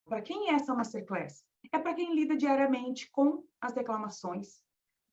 Para quem é essa Masterclass? É para quem lida diariamente com as reclamações,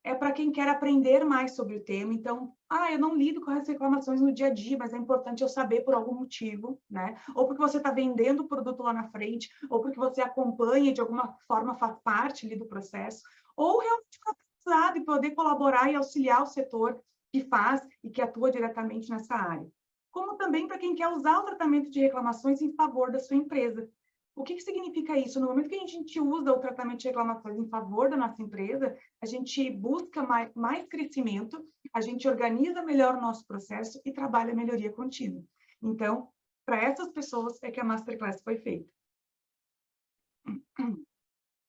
é para quem quer aprender mais sobre o tema. Então, eu não lido com as reclamações no dia a dia, mas é importante eu saber por algum motivo, né? Ou porque você está vendendo o produto lá na frente, ou porque você acompanha e de alguma forma faz parte ali do processo, ou realmente para precisar de poder colaborar e auxiliar o setor que faz e que atua diretamente nessa área. Como também para quem quer usar o tratamento de reclamações em favor da sua empresa. O que significa isso? No momento que a gente usa o tratamento de reclamações em favor da nossa empresa, a gente busca mais crescimento, a gente organiza melhor o nosso processo e trabalha a melhoria contínua. Então, para essas pessoas é que a Masterclass foi feita.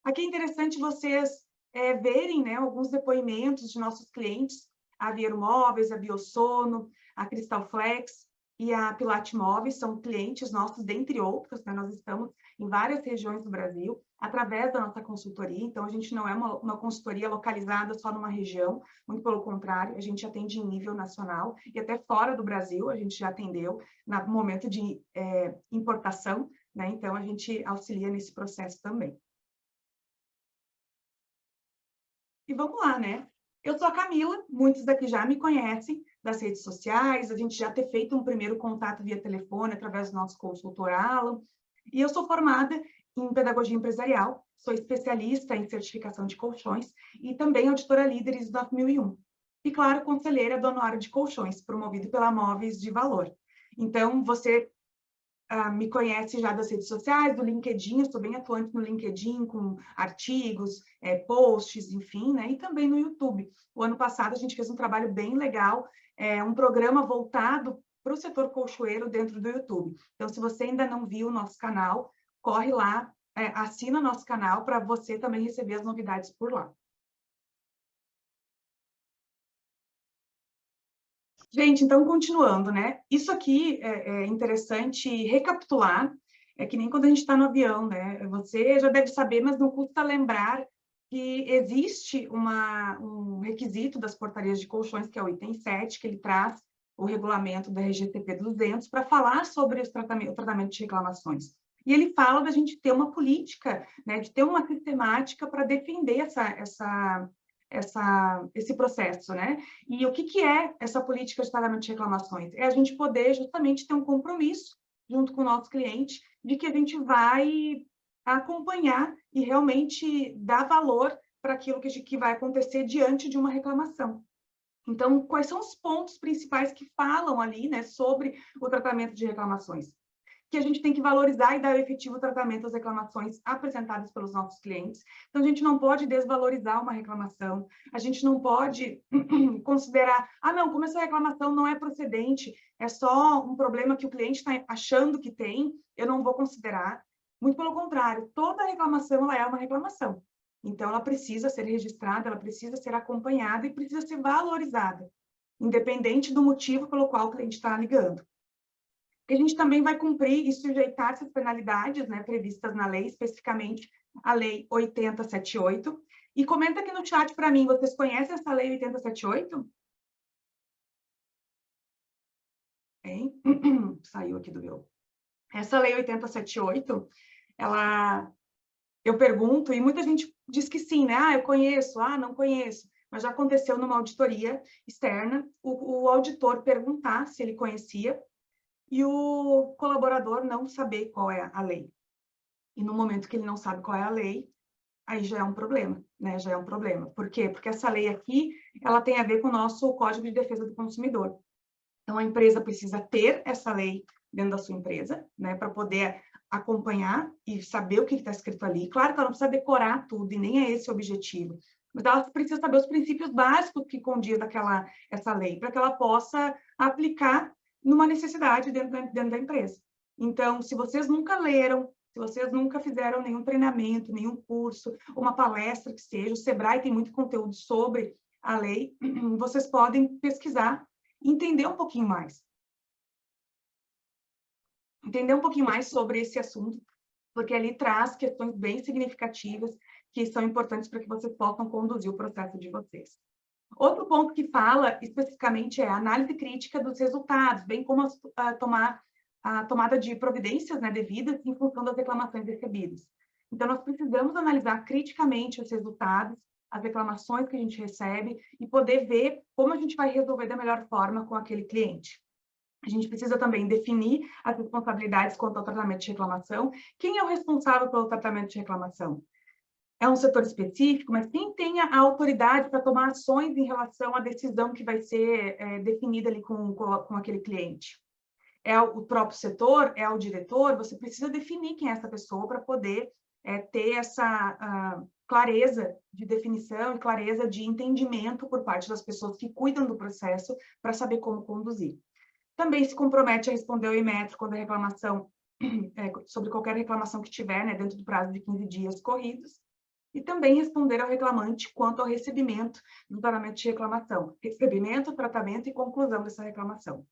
Aqui é interessante vocês verem, né, alguns depoimentos de nossos clientes, a Vieiro Móveis, a Biosono, a Cristal Flex e a Pilate Móveis, são clientes nossos, dentre outros, né? Nós estamos em várias regiões do Brasil, através da nossa consultoria. Então, a gente não é uma consultoria localizada só numa região, muito pelo contrário, a gente atende em nível nacional e até fora do Brasil, a gente já atendeu no momento de importação, né? Então, a gente auxilia nesse processo também. E vamos lá, né? Eu sou a Camila, muitos daqui já me conhecem das redes sociais, a gente já ter feito um primeiro contato via telefone, através do nosso consultor Alan, e eu sou formada em pedagogia empresarial, sou especialista em certificação de colchões e também auditora líderes do 9001. E, claro, conselheira do Anuário de Colchões, promovido pela Móveis de Valor. Então, você me conhece já das redes sociais, do LinkedIn, eu estou bem atuante no LinkedIn, com artigos, posts, enfim, né? E também no YouTube. O ano passado a gente fez um trabalho bem legal, um programa voltado para o setor colchoeiro dentro do YouTube. Então, se você ainda não viu o nosso canal, corre lá, assina o nosso canal para você também receber as novidades por lá. Gente, então, continuando, né? Isso aqui é interessante recapitular, é que nem quando a gente está no avião, né? Você já deve saber, mas não custa lembrar que existe um requisito das portarias de colchões, que é o item 7, que ele traz o regulamento da RGTP 200 para falar sobre o tratamento de reclamações. E ele fala da gente ter uma política, né, de ter uma sistemática para defender esse processo, né? E o que é essa política de tratamento de reclamações? É a gente poder justamente ter um compromisso junto com o nosso cliente de que a gente vai acompanhar e realmente dar valor para aquilo que vai acontecer diante de uma reclamação. Então, quais são os pontos principais que falam ali, né, sobre o tratamento de reclamações? Que a gente tem que valorizar e dar o efetivo tratamento às reclamações apresentadas pelos nossos clientes. Então, a gente não pode desvalorizar uma reclamação, a gente não pode considerar, não, como essa reclamação não é procedente, é só um problema que o cliente está achando que tem, eu não vou considerar. Muito pelo contrário, toda reclamação ela é uma reclamação. Então, ela precisa ser registrada, ela precisa ser acompanhada e precisa ser valorizada, independente do motivo pelo qual o cliente está ligando. Que a gente também vai cumprir e sujeitar-se às penalidades, né, previstas na lei, especificamente a Lei 8078. E comenta aqui no chat para mim, vocês conhecem essa Lei 8078? Hein? Saiu aqui do meu. Essa Lei 8078, eu pergunto, e muita gente diz que sim, né? Eu conheço, não conheço. Mas já aconteceu numa auditoria externa, o auditor perguntar se ele conhecia, e o colaborador não saber qual é a lei. E no momento que ele não sabe qual é a lei, aí já é um problema, né? Já é um problema. Por quê? Porque essa lei aqui, ela tem a ver com o nosso Código de Defesa do Consumidor. Então, a empresa precisa ter essa lei dentro da sua empresa, né? Para poder acompanhar e saber o que está escrito ali. Claro que ela não precisa decorar tudo, e nem é esse o objetivo. Mas ela precisa saber os princípios básicos que condiz essa lei, para que ela possa aplicar numa necessidade dentro da empresa. Então, se vocês nunca leram, se vocês nunca fizeram nenhum treinamento, nenhum curso, uma palestra que seja, o Sebrae tem muito conteúdo sobre a lei, vocês podem pesquisar e entender um pouquinho mais. Entender um pouquinho mais sobre esse assunto, porque ali traz questões bem significativas que são importantes para que vocês possam conduzir o processo de vocês. Outro ponto que fala especificamente é a análise crítica dos resultados, bem como tomar a tomada de providências, né, devidas em função das reclamações recebidas. Então, nós precisamos analisar criticamente os resultados, as reclamações que a gente recebe e poder ver como a gente vai resolver da melhor forma com aquele cliente. A gente precisa também definir as responsabilidades quanto ao tratamento de reclamação. Quem é o responsável pelo tratamento de reclamação? É um setor específico, mas quem tem a autoridade para tomar ações em relação à decisão que vai ser definida ali com aquele cliente? É o próprio setor? É o diretor? Você precisa definir quem é essa pessoa para poder ter essa clareza de definição e clareza de entendimento por parte das pessoas que cuidam do processo para saber como conduzir. Também se compromete a responder ao Inmetro quando a reclamação, sobre qualquer reclamação que tiver, né, dentro do prazo de 15 dias corridos, e também responder ao reclamante quanto ao recebimento do tratamento de reclamação, recebimento, tratamento e conclusão dessa reclamação.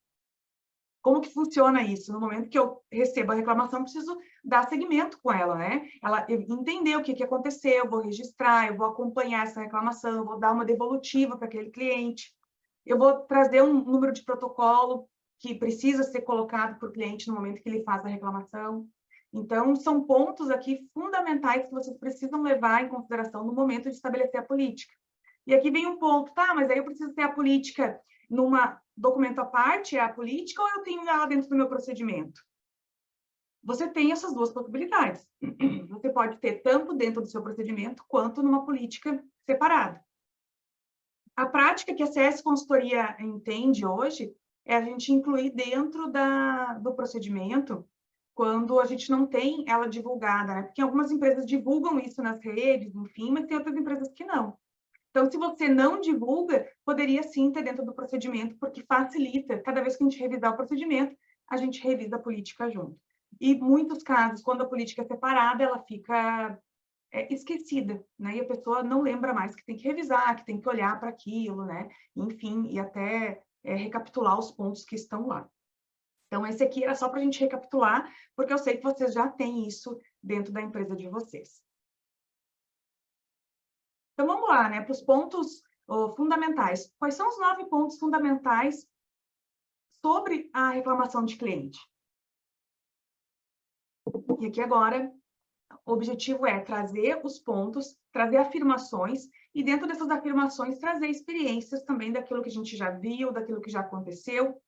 Como que funciona isso? No momento que eu recebo a reclamação, eu preciso dar seguimento com ela, né? Ela entender o que aconteceu, eu vou registrar, eu vou acompanhar essa reclamação, eu vou dar uma devolutiva para aquele cliente, eu vou trazer um número de protocolo que precisa ser colocado para o cliente no momento que ele faz a reclamação. Então, são pontos aqui fundamentais que vocês precisam levar em consideração no momento de estabelecer a política. E aqui vem um ponto, tá, mas aí eu preciso ter a política num documento à parte, é a política, ou eu tenho ela dentro do meu procedimento? Você tem essas duas possibilidades. Você pode ter tanto dentro do seu procedimento, quanto numa política separada. A prática que a CS Consultoria entende hoje é a gente incluir dentro do procedimento quando a gente não tem ela divulgada, né? Porque algumas empresas divulgam isso nas redes, enfim, mas tem outras empresas que não. Então, se você não divulga, poderia sim ter dentro do procedimento, porque facilita. Cada vez que a gente revisar o procedimento, a gente revisa a política junto. E muitos casos, quando a política é separada, ela fica esquecida, né? E a pessoa não lembra mais que tem que revisar, que tem que olhar para aquilo, né? Enfim, e até recapitular os pontos que estão lá. Então, esse aqui era só para a gente recapitular, porque eu sei que vocês já têm isso dentro da empresa de vocês. Então, vamos lá, né? Para os pontos fundamentais. Quais são os 9 pontos fundamentais sobre a reclamação de cliente? E aqui agora, o objetivo é trazer os pontos, trazer afirmações, e dentro dessas afirmações, trazer experiências também daquilo que a gente já viu, daquilo que já aconteceu,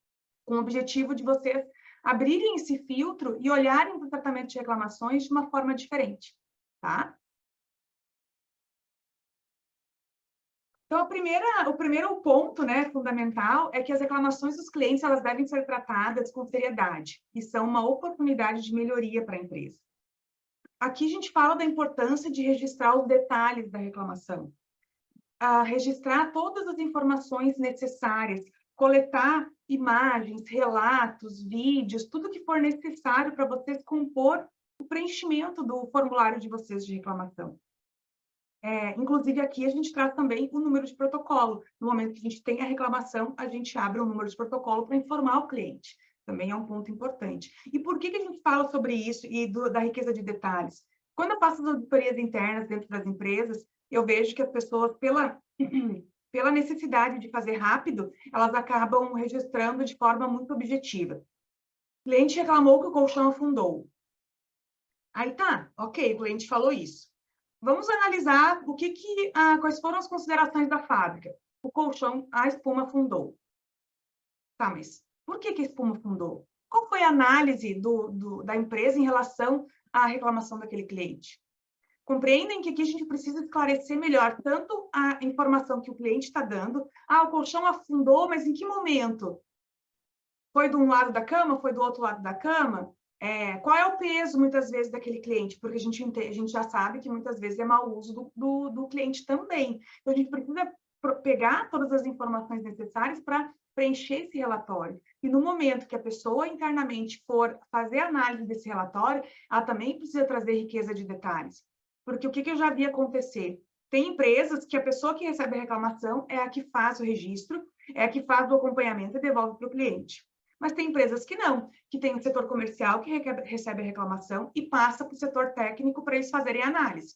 com o objetivo de vocês abrirem esse filtro e olharem para o tratamento de reclamações de uma forma diferente, tá? Então, o primeiro ponto, né, fundamental é que as reclamações dos clientes elas devem ser tratadas com seriedade e são uma oportunidade de melhoria para a empresa. Aqui a gente fala da importância de registrar os detalhes da reclamação, registrar todas as informações necessárias, coletar imagens, relatos, vídeos, tudo que for necessário para vocês compor o preenchimento do formulário de vocês de reclamação. Inclusive, aqui a gente traz também o número de protocolo. No momento que a gente tem a reclamação, a gente abre um número de protocolo para informar o cliente. Também é um ponto importante. E por que a gente fala sobre isso e da riqueza de detalhes? Quando eu faço as auditorias internas dentro das empresas, eu vejo que as pessoas, pela necessidade de fazer rápido, elas acabam registrando de forma muito objetiva. O cliente reclamou que o colchão afundou. Aí tá, ok, o cliente falou isso. Vamos analisar quais foram as considerações da fábrica. O colchão, a espuma afundou. Tá, mas por que a espuma afundou? Qual foi a análise da empresa em relação à reclamação daquele cliente? Compreendem que aqui a gente precisa esclarecer melhor tanto a informação que o cliente está dando. O colchão afundou, mas em que momento? Foi de um lado da cama? Foi do outro lado da cama? Qual é o peso, muitas vezes, daquele cliente? Porque a gente já sabe que, muitas vezes, é mau uso do cliente também. Então, a gente precisa pegar todas as informações necessárias para preencher esse relatório. E, no momento que a pessoa internamente for fazer a análise desse relatório, ela também precisa trazer riqueza de detalhes. Porque o que eu já vi acontecer? Tem empresas que a pessoa que recebe a reclamação é a que faz o registro, é a que faz o acompanhamento e devolve para o cliente. Mas tem empresas que não, que tem o setor comercial que recebe a reclamação e passa para o setor técnico para eles fazerem a análise.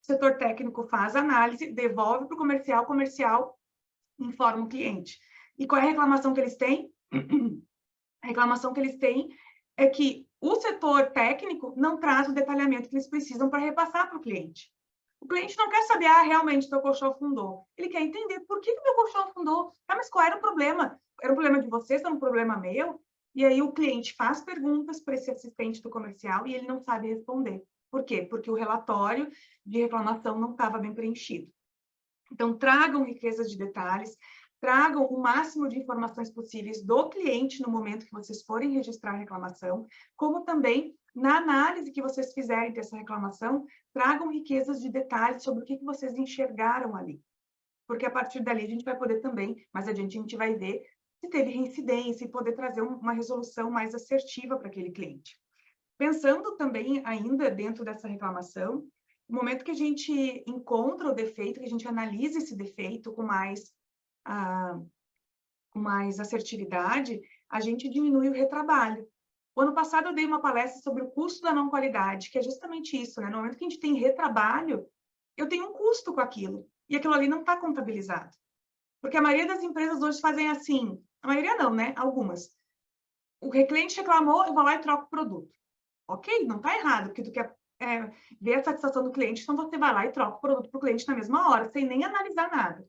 O setor técnico faz a análise, devolve para o comercial informa o cliente. E qual é a reclamação que eles têm? A reclamação que eles têm é que o setor técnico não traz o detalhamento que eles precisam para repassar para o cliente. O cliente não quer saber, realmente, teu colchão afundou. Ele quer entender por que meu colchão afundou. Mas qual era o problema? Era um problema de vocês, era um problema meu? E aí o cliente faz perguntas para esse assistente do comercial e ele não sabe responder. Por quê? Porque o relatório de reclamação não estava bem preenchido. Então, tragam riqueza de detalhes, tragam o máximo de informações possíveis do cliente no momento que vocês forem registrar a reclamação, como também na análise que vocês fizerem dessa reclamação, tragam riquezas de detalhes sobre o que vocês enxergaram ali. Porque a partir dali a gente vai poder também, mais adiante a gente vai ver se teve reincidência e poder trazer uma resolução mais assertiva para aquele cliente. Pensando também ainda dentro dessa reclamação, no momento que a gente encontra o defeito, que a gente analisa esse defeito com mais assertividade, a gente diminui o retrabalho. O ano passado eu dei uma palestra sobre o custo da não qualidade, que é justamente isso, né? No momento que a gente tem retrabalho, eu tenho um custo com aquilo, e aquilo ali não está contabilizado. Porque a maioria das empresas hoje fazem assim, a maioria não, né? Algumas. O cliente reclamou, eu vou lá e troco o produto. Ok, não está errado, porque tu quer ver a satisfação do cliente, então você vai lá e troca o produto para o cliente na mesma hora, sem nem analisar nada.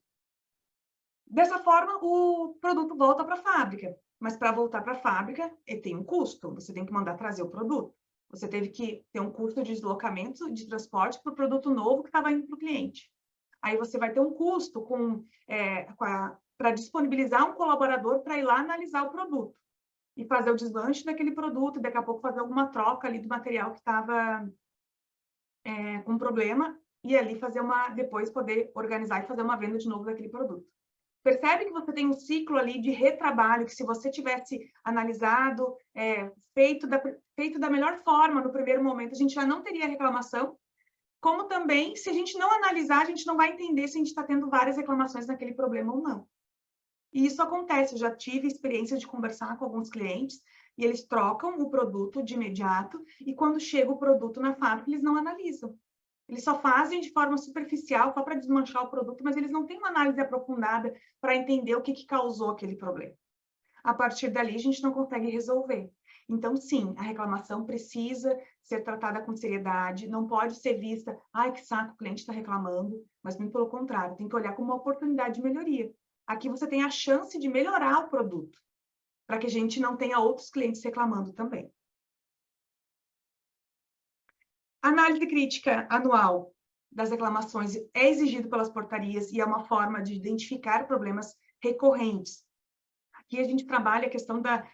Dessa forma, o produto volta para a fábrica, mas para voltar para a fábrica, ele tem um custo, você tem que mandar trazer o produto. Você teve que ter um custo de deslocamento, de transporte para o produto novo que estava indo para o cliente. Aí você vai ter um custo para disponibilizar um colaborador para ir lá analisar o produto e fazer o deslanche daquele produto, e daqui a pouco fazer alguma troca ali do material que estava com problema, e ali depois poder organizar e fazer uma venda de novo daquele produto. Percebe que você tem um ciclo ali de retrabalho, que se você tivesse analisado, feito da melhor forma no primeiro momento, a gente já não teria reclamação, como também, se a gente não analisar, a gente não vai entender se a gente está tendo várias reclamações naquele problema ou não. E isso acontece, eu já tive experiência de conversar com alguns clientes, e eles trocam o produto de imediato, e quando chega o produto na fábrica, eles não analisam. Eles só fazem de forma superficial, só para desmanchar o produto, mas eles não têm uma análise aprofundada para entender o que causou aquele problema. A partir dali, a gente não consegue resolver. Então, sim, a reclamação precisa ser tratada com seriedade, não pode ser vista, ai, que saco, o cliente está reclamando, mas muito pelo contrário, tem que olhar como uma oportunidade de melhoria. Aqui você tem a chance de melhorar o produto, para que a gente não tenha outros clientes reclamando também. A análise crítica anual das reclamações é exigido pelas portarias e é uma forma de identificar problemas recorrentes. Aqui a gente trabalha a questão da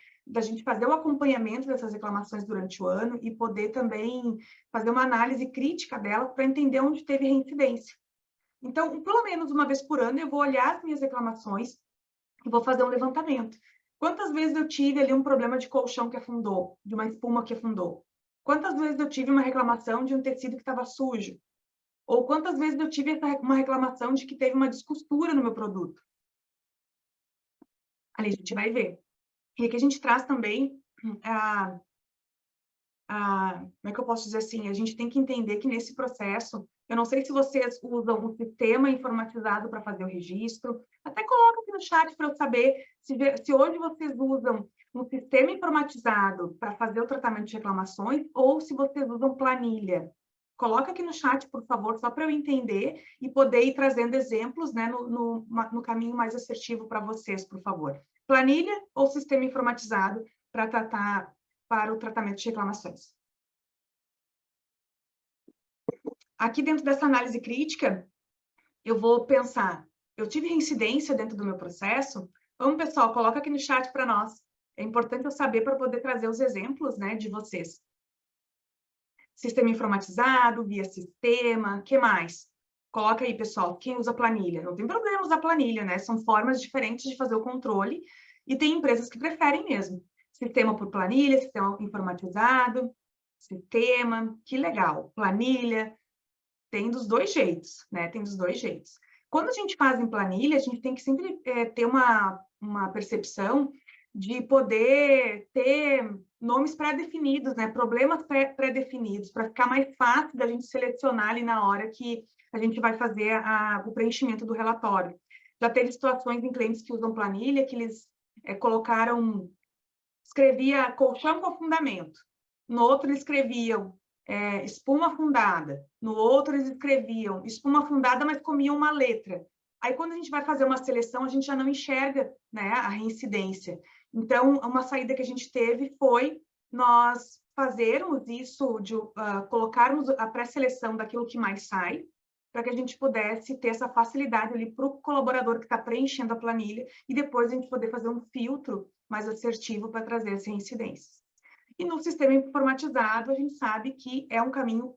gente fazer o acompanhamento dessas reclamações durante o ano e poder também fazer uma análise crítica dela para entender onde teve reincidência. Então, pelo menos uma vez por ano, eu vou olhar as minhas reclamações e vou fazer um levantamento. Quantas vezes eu tive ali um problema de colchão que afundou, de uma espuma que afundou? Quantas vezes eu tive uma reclamação de um tecido que estava sujo? Ou quantas vezes eu tive uma reclamação de que teve uma descostura no meu produto? Ali a gente vai ver. E aqui a gente traz também como é que eu posso dizer assim? A gente tem que entender que nesse processo, eu não sei se vocês usam um sistema informatizado para fazer o registro, até coloca aqui no chat para eu saber se hoje vocês usam um sistema informatizado para fazer o tratamento de reclamações ou se vocês usam planilha. Coloca aqui no chat, por favor, só para eu entender e poder ir trazendo exemplos, né, no caminho mais assertivo para vocês, por favor. Planilha ou sistema informatizado para o tratamento de reclamações. Aqui dentro dessa análise crítica, eu vou pensar, eu tive reincidência dentro do meu processo? Vamos, pessoal, coloca aqui no chat para nós. É importante eu saber para poder trazer os exemplos, né, de vocês. Sistema informatizado, via sistema, o que mais? Coloca aí, pessoal, quem usa planilha. Não tem problema usar planilha, né? São formas diferentes de fazer o controle e tem empresas que preferem mesmo. Sistema por planilha, sistema informatizado, sistema, que legal. Planilha, tem dos dois jeitos, né? Tem dos dois jeitos. Quando a gente faz em planilha, a gente tem que sempre ter uma percepção de poder ter nomes pré-definidos, né? Problemas pré-definidos, para ficar mais fácil da gente selecionar ali na hora que a gente vai fazer o preenchimento do relatório. Já teve situações em clientes que usam planilha, que eles colocaram escrevia colchão com fundamento. No outro, eles escreviam espuma afundada. No outro, eles escreviam espuma afundada, mas comiam uma letra. Aí, quando a gente vai fazer uma seleção, a gente já não enxerga, né, a reincidência. Então, uma saída que a gente teve foi nós fazermos isso, colocarmos a pré-seleção daquilo que mais sai, para que a gente pudesse ter essa facilidade ali para o colaborador que está preenchendo a planilha e depois a gente poder fazer um filtro mais assertivo para trazer as reincidências. E no sistema informatizado, a gente sabe que é um caminho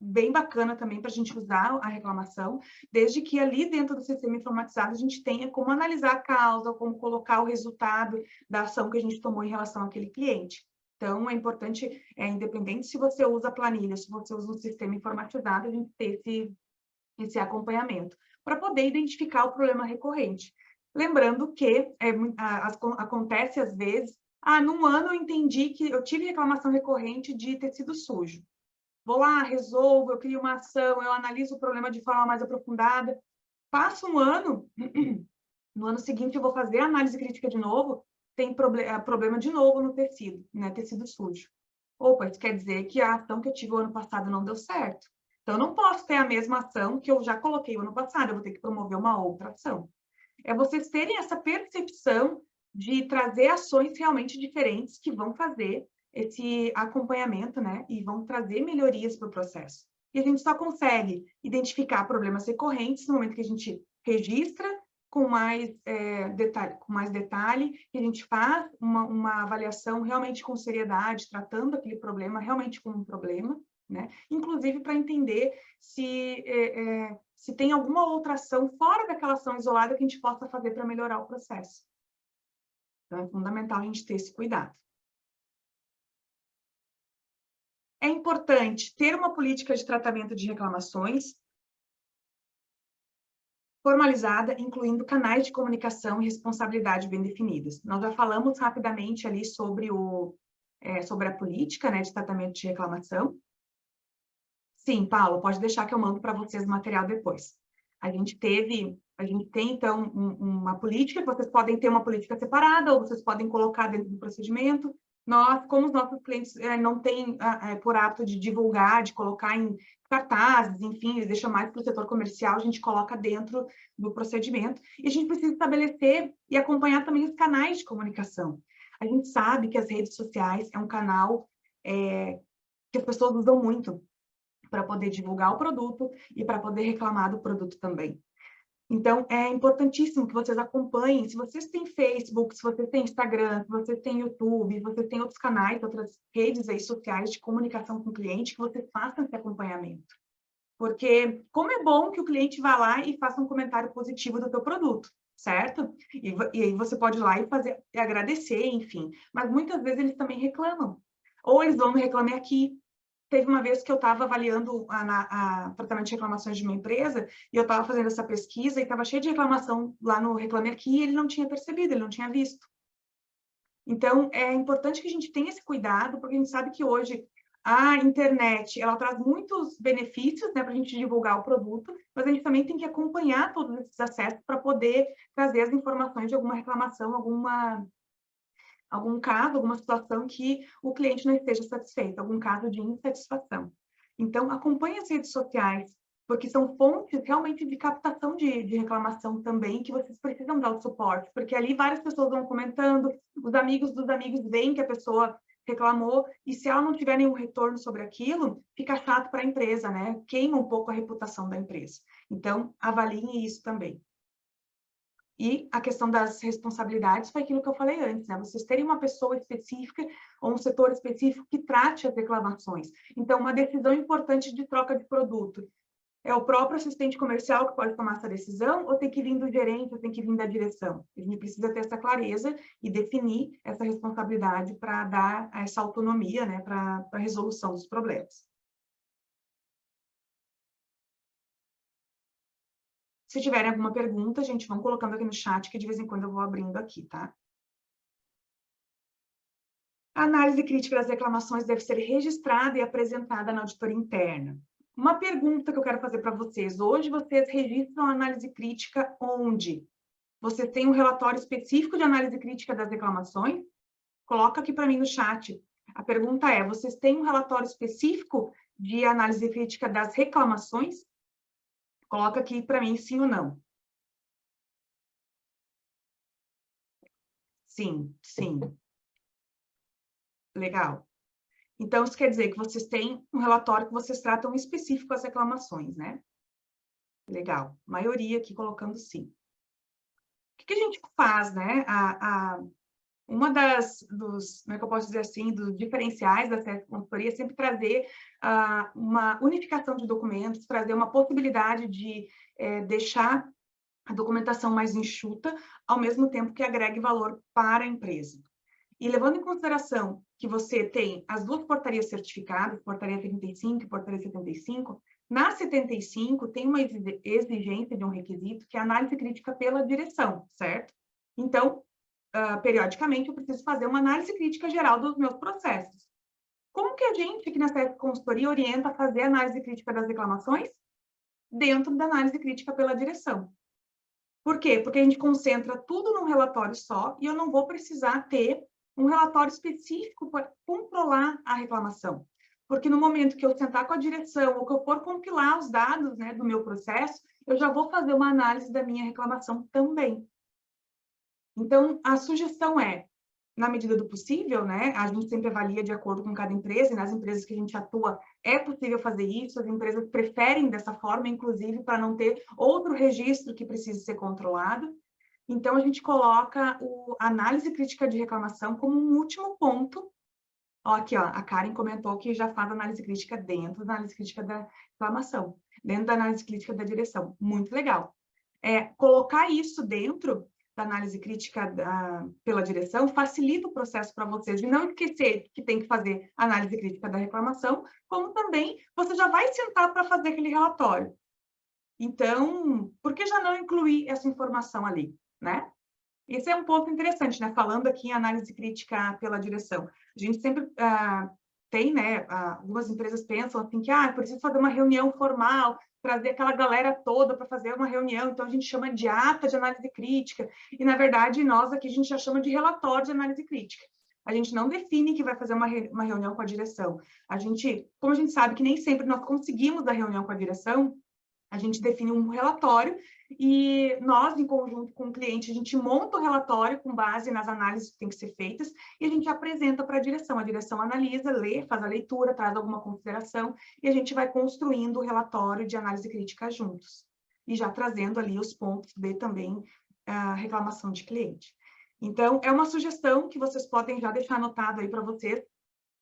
bem bacana também para a gente usar a reclamação, desde que ali dentro do sistema informatizado a gente tenha como analisar a causa, como colocar o resultado da ação que a gente tomou em relação àquele cliente. Então, é importante, independente se você usa a planilha, se você usa o sistema informatizado, a gente ter esse acompanhamento, para poder identificar o problema recorrente. Lembrando que acontece às vezes, num ano eu entendi que eu tive reclamação recorrente de tecido sujo. Vou lá, resolvo, eu crio uma ação, eu analiso o problema de forma mais aprofundada. Passa um ano, no ano seguinte eu vou fazer a análise crítica de novo, tem problema de novo no tecido, né, tecido sujo. Opa, isso quer dizer que a ação que eu tive o ano passado não deu certo. Então, eu não posso ter a mesma ação que eu já coloquei o ano passado, eu vou ter que promover uma outra ação. É vocês terem essa percepção de trazer ações realmente diferentes que vão fazer esse acompanhamento, né? E vão trazer melhorias para o processo. E a gente só consegue identificar problemas recorrentes no momento que a gente registra com mais detalhe, que a gente faz uma avaliação realmente com seriedade, tratando aquele problema realmente como um problema, né? Inclusive para entender se tem alguma outra ação fora daquela ação isolada que a gente possa fazer para melhorar o processo. Então, é fundamental a gente ter esse cuidado. É importante ter uma política de tratamento de reclamações formalizada, incluindo canais de comunicação e responsabilidade bem definidas. Nós já falamos rapidamente ali sobre a política, né, de tratamento de reclamação. Sim, Paulo, pode deixar que eu mando para vocês o material depois. A gente tem, então, uma política, que vocês podem ter uma política separada, ou vocês podem colocar dentro do procedimento. Nós, como os nossos clientes não têm por hábito de divulgar, de colocar em cartazes, enfim, eles deixam mais para o setor comercial, a gente coloca dentro do procedimento. E a gente precisa estabelecer e acompanhar também os canais de comunicação. A gente sabe que as redes sociais é um canal que as pessoas usam muito para poder divulgar o produto e para poder reclamar do produto também. Então, é importantíssimo que vocês acompanhem, se vocês têm Facebook, se vocês têm Instagram, se vocês têm YouTube, se vocês têm outros canais, outras redes aí sociais de comunicação com o cliente, que vocês façam esse acompanhamento. Porque como é bom que o cliente vá lá e faça um comentário positivo do teu produto, certo? E aí você pode ir lá e agradecer, enfim. Mas muitas vezes eles também reclamam. Ou eles vão no Reclame Aqui. Teve uma vez que eu estava avaliando tratamento de reclamações de uma empresa e eu estava fazendo essa pesquisa e estava cheio de reclamação lá no Reclame Aqui e ele não tinha percebido, ele não tinha visto. Então, é importante que a gente tenha esse cuidado, porque a gente sabe que hoje a internet, ela traz muitos benefícios, né, para a gente divulgar o produto, mas a gente também tem que acompanhar todos esses acessos para poder trazer as informações de alguma reclamação, algum caso, alguma situação que o cliente não esteja satisfeito, algum caso de insatisfação. Então, acompanhe as redes sociais, porque são fontes realmente de captação de reclamação também, que vocês precisam dar o suporte, porque ali várias pessoas vão comentando, os amigos dos amigos veem que a pessoa reclamou, e se ela não tiver nenhum retorno sobre aquilo, fica chato para a empresa, né? Queima um pouco a reputação da empresa. Então, avaliem isso também. E a questão das responsabilidades foi aquilo que eu falei antes, né? Vocês terem uma pessoa específica ou um setor específico que trate as reclamações. Então, uma decisão importante de troca de produto. É o próprio assistente comercial que pode tomar essa decisão ou tem que vir do gerente, ou tem que vir da direção? A gente precisa ter essa clareza e definir essa responsabilidade para dar essa autonomia, né, para a resolução dos problemas. Se tiverem alguma pergunta, gente, vão colocando aqui no chat, que de vez em quando eu vou abrindo aqui, tá? A análise crítica das reclamações deve ser registrada e apresentada na auditoria interna. Uma pergunta que eu quero fazer para vocês. Hoje, vocês registram a análise crítica onde? Vocês têm um relatório específico de análise crítica das reclamações? Coloca aqui para mim no chat. A pergunta é, vocês têm um relatório específico de análise crítica das reclamações? Coloca aqui para mim sim ou não. Sim, sim. Legal. Então, isso quer dizer que vocês têm um relatório que vocês tratam específico as reclamações, né? Legal. Maioria aqui colocando sim. O que a gente faz, né? Uma como é que eu posso dizer assim, dos diferenciais da CF Consultoria é sempre trazer uma unificação de documentos, trazer uma possibilidade de deixar a documentação mais enxuta, ao mesmo tempo que agregue valor para a empresa. E levando em consideração que você tem as duas portarias certificadas, portaria 35 e portaria 75, na 75 tem uma exigência de um requisito que é a análise crítica pela direção, certo? Então, periodicamente, eu preciso fazer uma análise crítica geral dos meus processos. Como que a gente, aqui na CF Consultoria, orienta a fazer a análise crítica das reclamações? Dentro da análise crítica pela direção. Por quê? Porque a gente concentra tudo num relatório só e eu não vou precisar ter um relatório específico para controlar a reclamação. Porque no momento que eu sentar com a direção ou que eu for compilar os dados, né, do meu processo, eu já vou fazer uma análise da minha reclamação também. Então, a sugestão é, na medida do possível, né, a gente sempre avalia de acordo com cada empresa, e nas empresas que a gente atua é possível fazer isso, as empresas preferem dessa forma, inclusive para não ter outro registro que precise ser controlado. Então, a gente coloca a análise crítica de reclamação como um último ponto. Ó, aqui, ó, a Karen comentou que já faz análise crítica dentro da análise crítica da reclamação, dentro da análise crítica da direção. Muito legal. Colocar isso dentro da análise crítica pela direção facilita o processo para vocês de não esquecer que tem que fazer análise crítica da reclamação, como também você já vai sentar para fazer aquele relatório. Então, por que já não incluir essa informação ali, né? Esse é um ponto interessante, né? Falando aqui em análise crítica pela direção. A gente sempre tem, né? Algumas empresas pensam assim que, preciso fazer uma reunião formal, trazer aquela galera toda para fazer uma reunião, então a gente chama de ata de análise crítica, e na verdade nós aqui a gente já chama de relatório de análise crítica. A gente não define que vai fazer uma reunião com a direção. Como a gente sabe que nem sempre nós conseguimos a reunião com a direção, a gente define um relatório e nós, em conjunto com o cliente, a gente monta o relatório com base nas análises que têm que ser feitas e a gente apresenta para a direção analisa, lê, faz a leitura, traz alguma consideração e a gente vai construindo o relatório de análise crítica juntos. E já trazendo ali os pontos de também reclamação de cliente. Então, é uma sugestão que vocês podem já deixar anotado aí para vocês,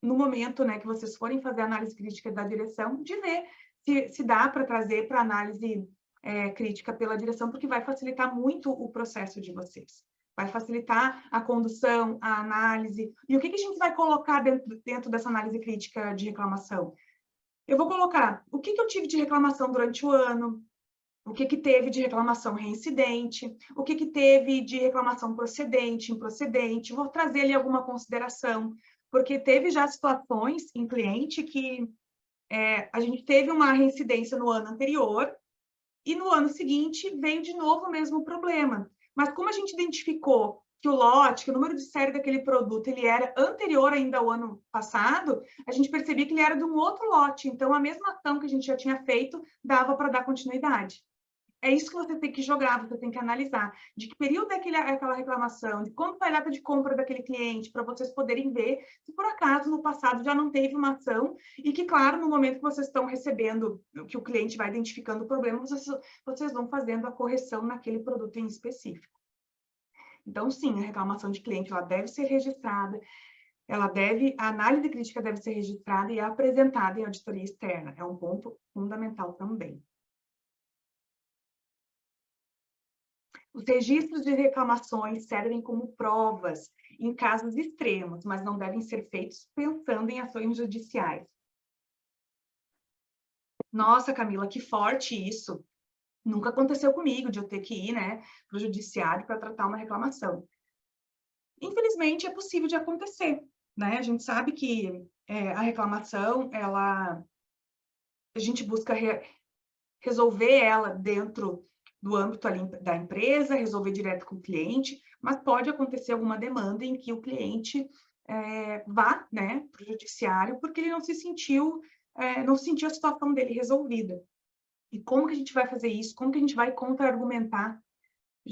no momento, né, que vocês forem fazer a análise crítica da direção, de ver se dá para trazer para análise crítica pela direção, porque vai facilitar muito o processo de vocês. Vai facilitar a condução, a análise. E o que a gente vai colocar dentro dessa análise crítica de reclamação? Eu vou colocar o que eu tive de reclamação durante o ano, o que teve de reclamação reincidente, o que teve de reclamação procedente, improcedente, vou trazer ali alguma consideração, porque teve já situações em cliente que a gente teve uma reincidência no ano anterior e no ano seguinte veio de novo o mesmo problema. Mas como a gente identificou que o lote, que o número de série daquele produto, ele era anterior ainda ao ano passado, a gente percebia que ele era de um outro lote. Então, a mesma ação que a gente já tinha feito dava para dar continuidade. É isso que você tem que jogar, você tem que analisar. De que período é aquela reclamação, de quanto foi a data de compra daquele cliente, para vocês poderem ver se por acaso no passado já não teve uma ação e que, claro, no momento que vocês estão recebendo, que o cliente vai identificando o problema, vocês vão fazendo a correção naquele produto em específico. Então, sim, a reclamação de cliente ela deve ser registrada, a análise crítica deve ser registrada e apresentada em auditoria externa. É um ponto fundamental também. Os registros de reclamações servem como provas em casos extremos, mas não devem ser feitos pensando em ações judiciais. Nossa, Camila, que forte isso. Nunca aconteceu comigo de eu ter que ir, né, para o judiciário para tratar uma reclamação. Infelizmente, é possível de acontecer, né? A gente sabe que a reclamação, a gente busca resolver ela dentro do âmbito ali da empresa, resolver direto com o cliente, mas pode acontecer alguma demanda em que o cliente vá, né, para o judiciário, porque ele não se sentiu, não sentiu a situação dele resolvida. E como que a gente vai fazer isso? Como que a gente vai contra-argumentar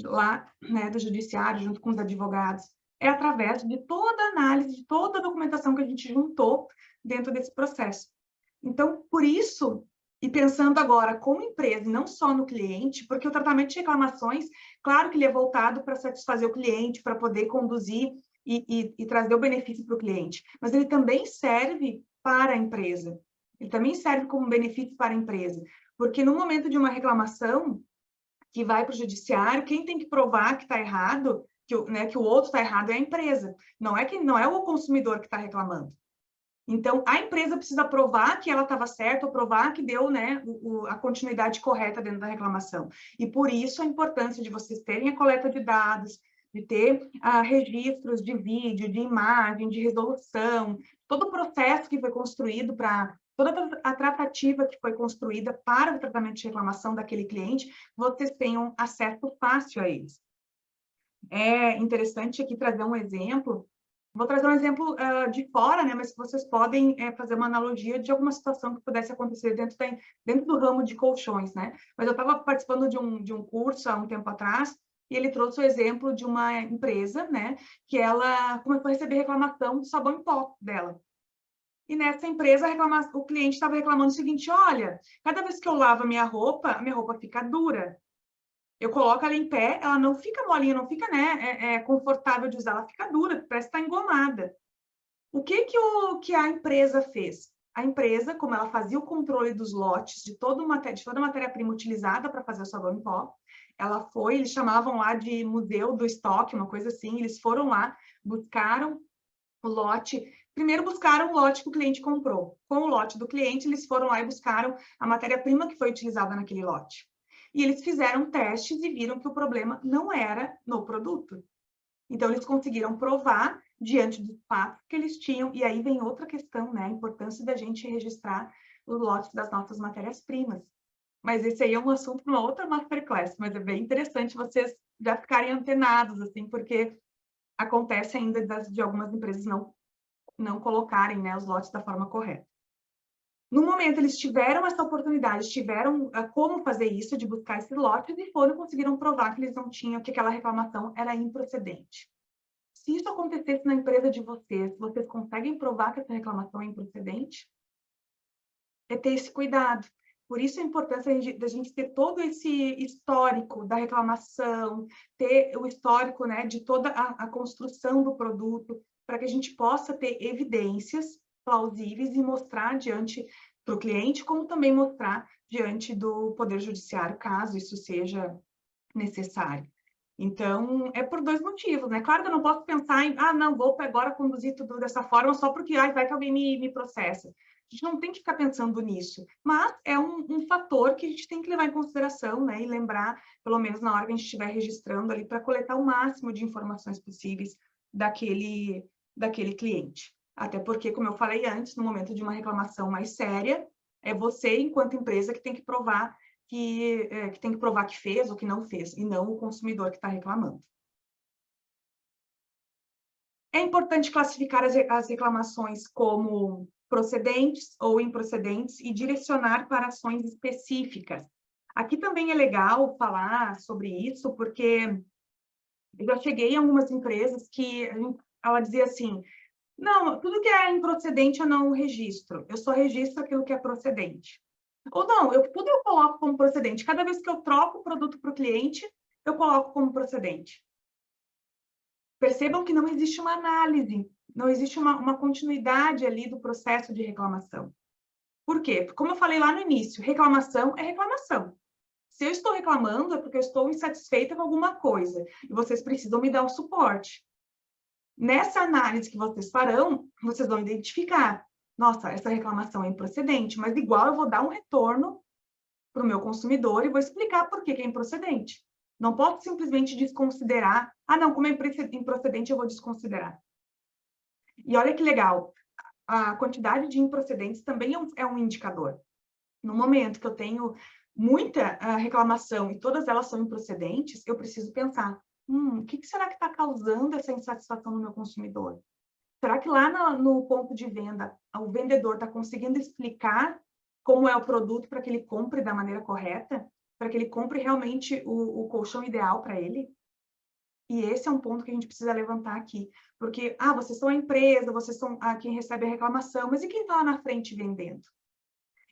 lá, né, do judiciário, junto com os advogados? É através de toda a análise, de toda a documentação que a gente juntou dentro desse processo. Então, por isso, e pensando agora como empresa, e não só no cliente, porque o tratamento de reclamações, claro que ele é voltado para satisfazer o cliente, para poder conduzir e trazer o benefício para o cliente, mas ele também serve para a empresa. Ele também serve como benefício para a empresa, porque no momento de uma reclamação que vai para o judiciário, quem tem que provar que está errado, que o outro está errado é a empresa, não é o consumidor que está reclamando. Então, a empresa precisa provar que ela estava certa, ou provar que deu, né, a continuidade correta dentro da reclamação. E por isso a importância de vocês terem a coleta de dados, de ter registros de vídeo, de imagem, de resolução, todo o processo que foi construído para toda a tratativa que foi construída para o tratamento de reclamação daquele cliente, vocês tenham acesso fácil a eles. É interessante aqui trazer um exemplo. Vou trazer um exemplo de fora, né? Mas vocês podem fazer uma analogia de alguma situação que pudesse acontecer dentro do ramo de colchões, né? Mas eu estava participando de um curso há um tempo atrás e ele trouxe o exemplo de uma empresa, né? Que ela começou a receber reclamação do sabão em pó dela. E nessa empresa, o cliente estava reclamando o seguinte: olha, cada vez que eu lavo a minha roupa fica dura. Eu coloco ela em pé, ela não fica molinha, não fica, né, confortável de usar, ela fica dura, parece estar engomada. O que a empresa fez? A empresa, como ela fazia o controle dos lotes de toda a matéria-prima utilizada para fazer o sabão em pó, eles chamavam lá de museu do estoque, uma coisa assim, eles foram lá, buscaram o lote, primeiro buscaram o lote que o cliente comprou. Com o lote do cliente, eles foram lá e buscaram a matéria-prima que foi utilizada naquele lote. E eles fizeram testes e viram que o problema não era no produto. Então, eles conseguiram provar, diante dos fatos que eles tinham, e aí vem outra questão, né? A importância da gente registrar o lote das nossas matérias-primas. Mas esse aí é um assunto para uma outra masterclass, mas é bem interessante vocês já ficarem antenados, assim, porque acontece ainda de algumas empresas não colocarem, né, os lotes da forma correta. No momento, eles tiveram essa oportunidade, tiveram como fazer isso, de buscar esses lotes, e conseguiram provar que eles não tinham, que aquela reclamação era improcedente. Se isso acontecesse na empresa de vocês conseguem provar que essa reclamação é improcedente? É ter esse cuidado. Por isso a importância da gente ter todo esse histórico da reclamação, ter o histórico, né, de toda a construção do produto, para que a gente possa ter evidências plausíveis e mostrar diante para o cliente, como também mostrar diante do Poder Judiciário, caso isso seja necessário. Então, é por dois motivos, né? Claro que eu não posso pensar em, não, vou agora conduzir tudo dessa forma só porque vai que alguém me processa. A gente não tem que ficar pensando nisso, mas é um fator que a gente tem que levar em consideração, né? E lembrar, pelo menos na hora que a gente estiver registrando ali, para coletar o máximo de informações possíveis daquele cliente. Até porque, como eu falei antes, no momento de uma reclamação mais séria, é você, enquanto empresa, que tem que provar que tem que provar que fez ou que não fez, e não o consumidor que está reclamando. É importante classificar as reclamações como procedentes ou improcedentes e direcionar para ações específicas. Aqui também é legal falar sobre isso, porque eu já cheguei em algumas empresas que ela dizia assim: não, tudo que é improcedente eu não registro, eu só registro aquilo que é procedente. Ou não, tudo eu coloco como procedente. Cada vez que eu troco o produto para o cliente, eu coloco como procedente. Percebam que não existe uma análise, não existe uma continuidade ali do processo de reclamação. Por quê? Como eu falei lá no início, reclamação é reclamação. Se eu estou reclamando, é porque eu estou insatisfeita com alguma coisa, e vocês precisam me dar um suporte. Nessa análise que vocês farão, vocês vão identificar: nossa, essa reclamação é improcedente, mas igual eu vou dar um retorno para o meu consumidor e vou explicar por que é improcedente. Não posso simplesmente desconsiderar, não, como é improcedente eu vou desconsiderar. E olha que legal, a quantidade de improcedentes também é um indicador. No momento que eu tenho muita reclamação e todas elas são improcedentes, eu preciso pensar, o que será que está causando essa insatisfação no meu consumidor? Será que lá no ponto de venda, o vendedor está conseguindo explicar como é o produto para que ele compre da maneira correta? Para que ele compre realmente o colchão ideal para ele? E esse é um ponto que a gente precisa levantar aqui. Porque, vocês são a empresa, vocês são quem recebe a reclamação, mas e quem está lá na frente vendendo?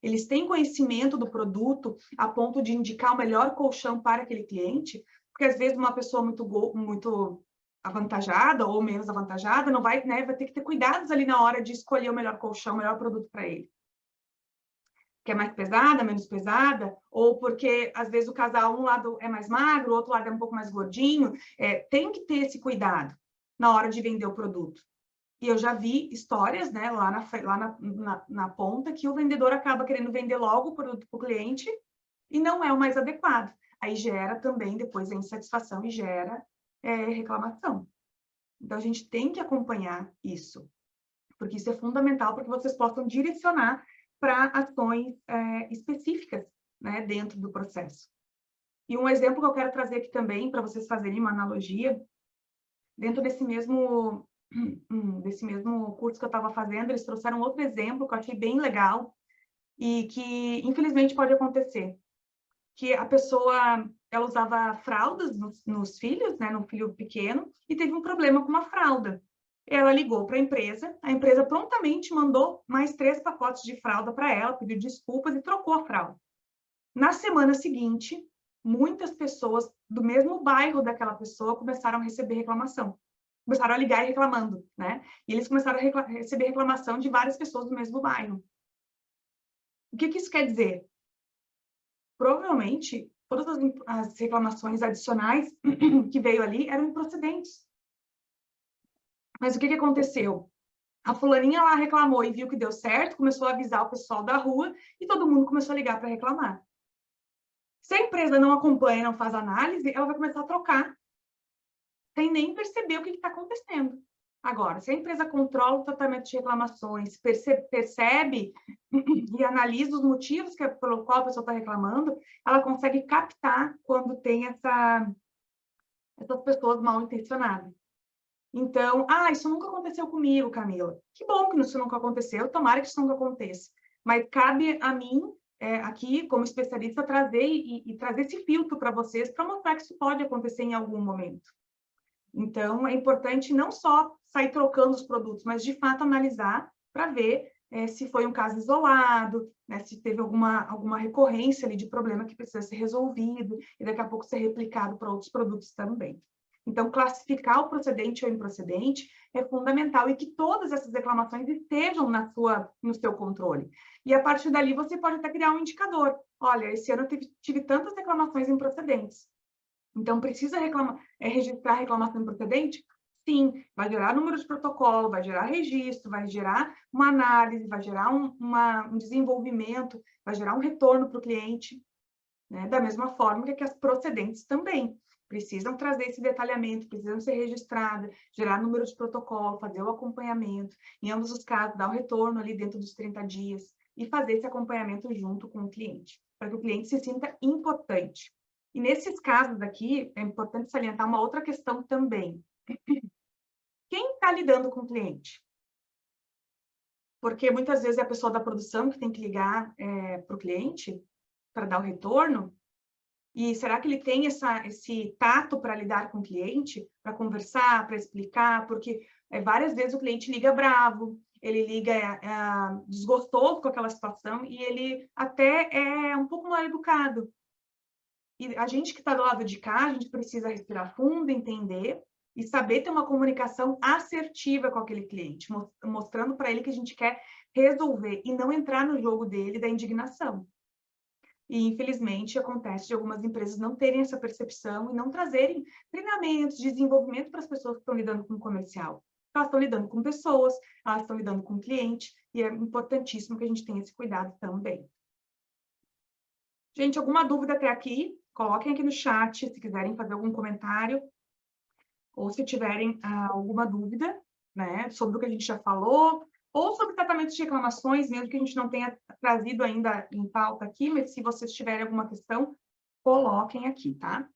Eles têm conhecimento do produto a ponto de indicar o melhor colchão para aquele cliente? Porque, às vezes, uma pessoa muito avantajada ou menos avantajada não vai, né, vai ter que ter cuidados ali na hora de escolher o melhor colchão, o melhor produto para ele. Que é mais pesada, menos pesada, ou porque, às vezes, o casal, um lado é mais magro, o outro lado é um pouco mais gordinho. Tem que ter esse cuidado na hora de vender o produto. E eu já vi histórias, né, lá na ponta, que o vendedor acaba querendo vender logo o produto para o cliente e não é o mais adequado. Aí gera também, depois, a insatisfação e gera reclamação. Então, a gente tem que acompanhar isso, porque isso é fundamental para que vocês possam direcionar para ações específicas, né, dentro do processo. E um exemplo que eu quero trazer aqui também, para vocês fazerem uma analogia, dentro desse mesmo curso que eu estava fazendo, eles trouxeram outro exemplo que eu achei bem legal e que, infelizmente, pode acontecer. Que a pessoa, ela usava fraldas nos filhos, né, no filho pequeno, e teve um problema com uma fralda. Ela ligou para a empresa prontamente mandou mais 3 pacotes de fralda para ela, pediu desculpas e trocou a fralda. Na semana seguinte, muitas pessoas do mesmo bairro daquela pessoa começaram a receber reclamação. Começaram a ligar e reclamando, né? E eles começaram a receber reclamação de várias pessoas do mesmo bairro. O que isso quer dizer? Provavelmente, todas as reclamações adicionais que veio ali eram improcedentes. Mas o que aconteceu? A fulaninha lá reclamou e viu que deu certo, começou a avisar o pessoal da rua e todo mundo começou a ligar para reclamar. Se a empresa não acompanha, não faz análise, ela vai começar a trocar, sem nem perceber o que está acontecendo. Agora, se a empresa controla o tratamento de reclamações, percebe e analisa os motivos pelo qual a pessoa está reclamando, ela consegue captar quando tem essas pessoas mal intencionadas. Então, isso nunca aconteceu comigo, Camila. Que bom que isso nunca aconteceu, tomara que isso nunca aconteça. Mas cabe a mim, aqui, como especialista, trazer e trazer esse filtro para vocês, para mostrar que isso pode acontecer em algum momento. Então, é importante não só sair trocando os produtos, mas, de fato, analisar para ver se foi um caso isolado, né, se teve alguma recorrência ali de problema que precisa ser resolvido e daqui a pouco ser replicado para outros produtos também. Então, classificar o procedente ou improcedente é fundamental e que todas essas reclamações estejam no seu controle. E, a partir dali, você pode até criar um indicador. Olha, esse ano eu tive tantas reclamações improcedentes. Então, precisa registrar reclamação improcedente? Sim, vai gerar número de protocolo, vai gerar registro, vai gerar uma análise, vai gerar um desenvolvimento, vai gerar um retorno para o cliente, né? Da mesma forma que as procedentes também precisam trazer esse detalhamento, precisam ser registradas, gerar número de protocolo, fazer o acompanhamento, em ambos os casos, dar o retorno ali dentro dos 30 dias e fazer esse acompanhamento junto com o cliente, para que o cliente se sinta importante. E nesses casos aqui, é importante salientar uma outra questão também. Quem está lidando com o cliente? Porque muitas vezes é a pessoa da produção que tem que ligar para o cliente para dar o retorno. E será que ele tem esse tato para lidar com o cliente, para conversar, para explicar? Porque várias vezes o cliente liga bravo, ele liga desgostoso com aquela situação e ele até é um pouco mal educado. E a gente que está do lado de cá, a gente precisa respirar fundo, entender e saber ter uma comunicação assertiva com aquele cliente, mostrando para ele que a gente quer resolver e não entrar no jogo dele da indignação. E, infelizmente, acontece de algumas empresas não terem essa percepção e não trazerem treinamentos, desenvolvimento para as pessoas que estão lidando com o comercial. Elas estão lidando com pessoas, elas estão lidando com cliente, e é importantíssimo que a gente tenha esse cuidado também. Gente, alguma dúvida até aqui? Coloquem aqui no chat, se quiserem fazer algum comentário, ou se tiverem alguma dúvida, né, sobre o que a gente já falou, ou sobre tratamento de reclamações, mesmo que a gente não tenha trazido ainda em pauta aqui, mas se vocês tiverem alguma questão, coloquem aqui, tá?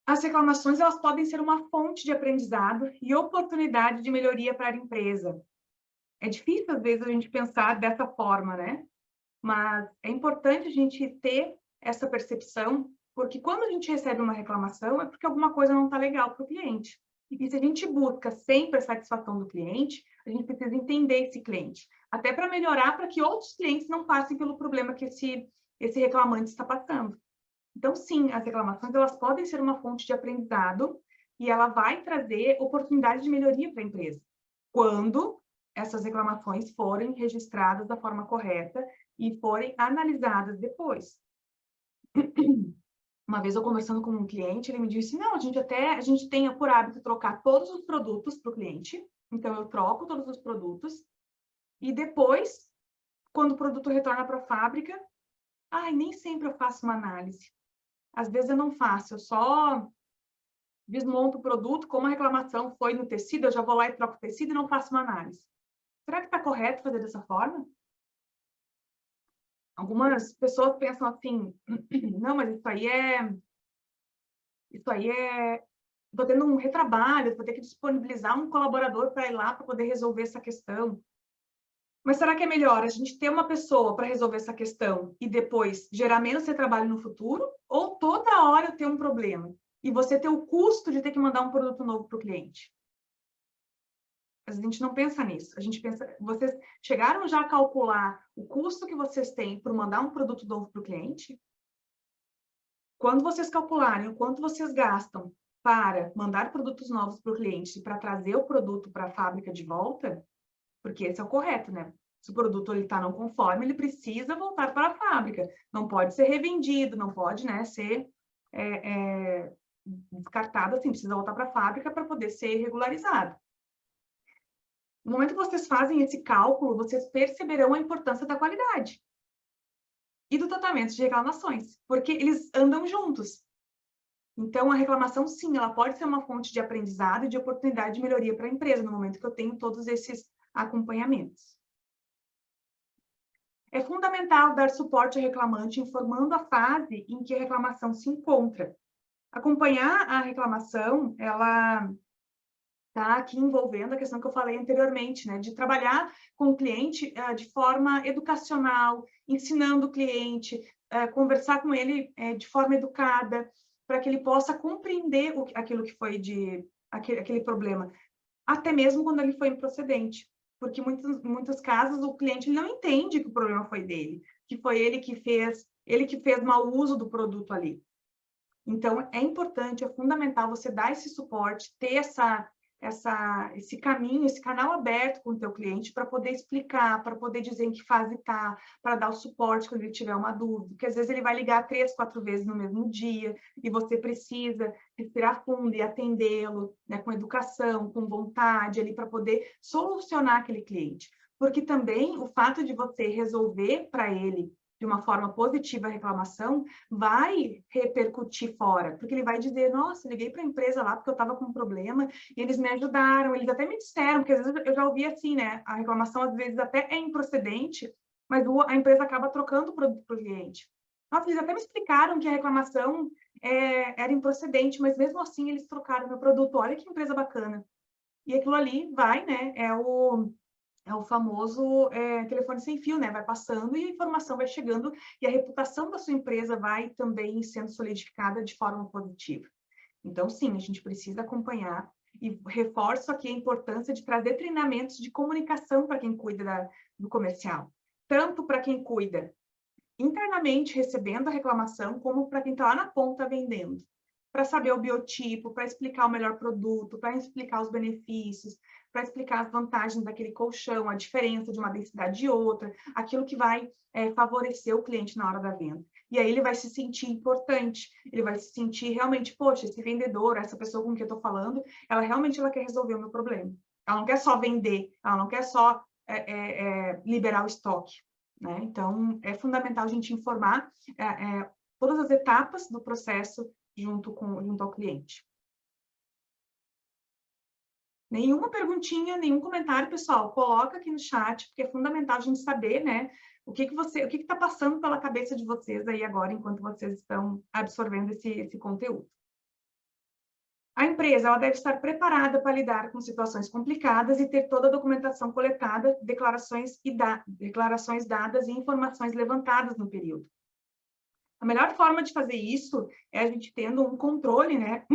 As reclamações, elas podem ser uma fonte de aprendizado e oportunidade de melhoria para a empresa. É difícil, às vezes, a gente pensar dessa forma, né? Mas é importante a gente ter essa percepção, porque quando a gente recebe uma reclamação, é porque alguma coisa não está legal para o cliente. E se a gente busca sempre a satisfação do cliente, a gente precisa entender esse cliente, até para melhorar, para que outros clientes não passem pelo problema que esse reclamante está passando. Então, sim, as reclamações, elas podem ser uma fonte de aprendizado e ela vai trazer oportunidade de melhoria para a empresa, quando essas reclamações forem registradas da forma correta e forem analisadas depois. Uma vez eu conversando com um cliente, ele me disse, não, a gente tem por hábito trocar todos os produtos para o cliente, então eu troco todos os produtos, e depois, quando o produto retorna para a fábrica, nem sempre eu faço uma análise. Às vezes eu não faço, eu só desmonto o produto, como a reclamação foi no tecido, eu já vou lá e troco o tecido e não faço uma análise. Será que está correto fazer dessa forma? Algumas pessoas pensam assim, não, mas estou tendo um retrabalho, vou ter que disponibilizar um colaborador para ir lá para poder resolver essa questão. Mas será que é melhor a gente ter uma pessoa para resolver essa questão e depois gerar menos retrabalho no futuro? Ou toda hora ter um problema e você ter o custo de ter que mandar um produto novo para o cliente? A gente não pensa nisso. A gente pensa, vocês chegaram já a calcular o custo que vocês têm por mandar um produto novo para o cliente? Quando vocês calcularem o quanto vocês gastam para mandar produtos novos para o cliente e para trazer o produto para a fábrica de volta, porque esse é o correto, né? Se o produto está não conforme, ele precisa voltar para a fábrica. Não pode ser revendido, não pode, né, ser descartado assim, precisa voltar para a fábrica para poder ser regularizado. No momento que vocês fazem esse cálculo, vocês perceberão a importância da qualidade e do tratamento de reclamações, porque eles andam juntos. Então, a reclamação, sim, ela pode ser uma fonte de aprendizado e de oportunidade de melhoria para a empresa, no momento que eu tenho todos esses acompanhamentos. É fundamental dar suporte ao reclamante, informando a fase em que a reclamação se encontra. Acompanhar a reclamação, ela está aqui envolvendo a questão que eu falei anteriormente, né, de trabalhar com o cliente de forma educacional, ensinando o cliente, conversar com ele de forma educada, para que ele possa compreender aquilo que foi aquele problema, até mesmo quando ele foi improcedente, porque em muitos casos o cliente não entende que o problema foi dele, que foi ele que fez mau uso do produto ali. Então, é importante, é fundamental você dar esse suporte, ter esse caminho, esse canal aberto com o teu cliente para poder explicar, para poder dizer em que fase está, para dar o suporte quando ele tiver uma dúvida, porque às vezes ele vai ligar 3, 4 vezes no mesmo dia e você precisa respirar fundo e atendê-lo, né, com educação, com vontade ali para poder solucionar aquele cliente. Porque também o fato de você resolver para ele de uma forma positiva a reclamação, vai repercutir fora, porque ele vai dizer, nossa, liguei para a empresa lá porque eu estava com um problema e eles me ajudaram, eles até me disseram, porque às vezes eu já ouvi assim, né, a reclamação às vezes até é improcedente, mas a empresa acaba trocando o produto para o cliente. Nossa, eles até me explicaram que a reclamação era improcedente, mas mesmo assim eles trocaram meu produto, olha que empresa bacana. E aquilo ali vai, né, é o famoso telefone sem fio, né? Vai passando e a informação vai chegando e a reputação da sua empresa vai também sendo solidificada de forma positiva. Então, sim, a gente precisa acompanhar e reforço aqui a importância de trazer treinamentos de comunicação para quem cuida do comercial. Tanto para quem cuida internamente recebendo a reclamação, como para quem está lá na ponta vendendo. Para saber o biotipo, para explicar o melhor produto, para explicar os benefícios, para explicar as vantagens daquele colchão, a diferença de uma densidade de outra, aquilo que vai favorecer o cliente na hora da venda. E aí ele vai se sentir importante, ele vai se sentir realmente, poxa, esse vendedor, essa pessoa com quem eu estou falando, ela realmente quer resolver o meu problema. Ela não quer só vender, ela não quer só liberar o estoque. Né? Então, é fundamental a gente informar todas as etapas do processo junto ao cliente. Nenhuma perguntinha, nenhum comentário, pessoal, coloca aqui no chat, porque é fundamental a gente saber, né, o que está passando pela cabeça de vocês aí agora, enquanto vocês estão absorvendo esse conteúdo. A empresa ela deve estar preparada para lidar com situações complicadas e ter toda a documentação coletada, declarações dadas e informações levantadas no período. A melhor forma de fazer isso é a gente tendo um controle, né?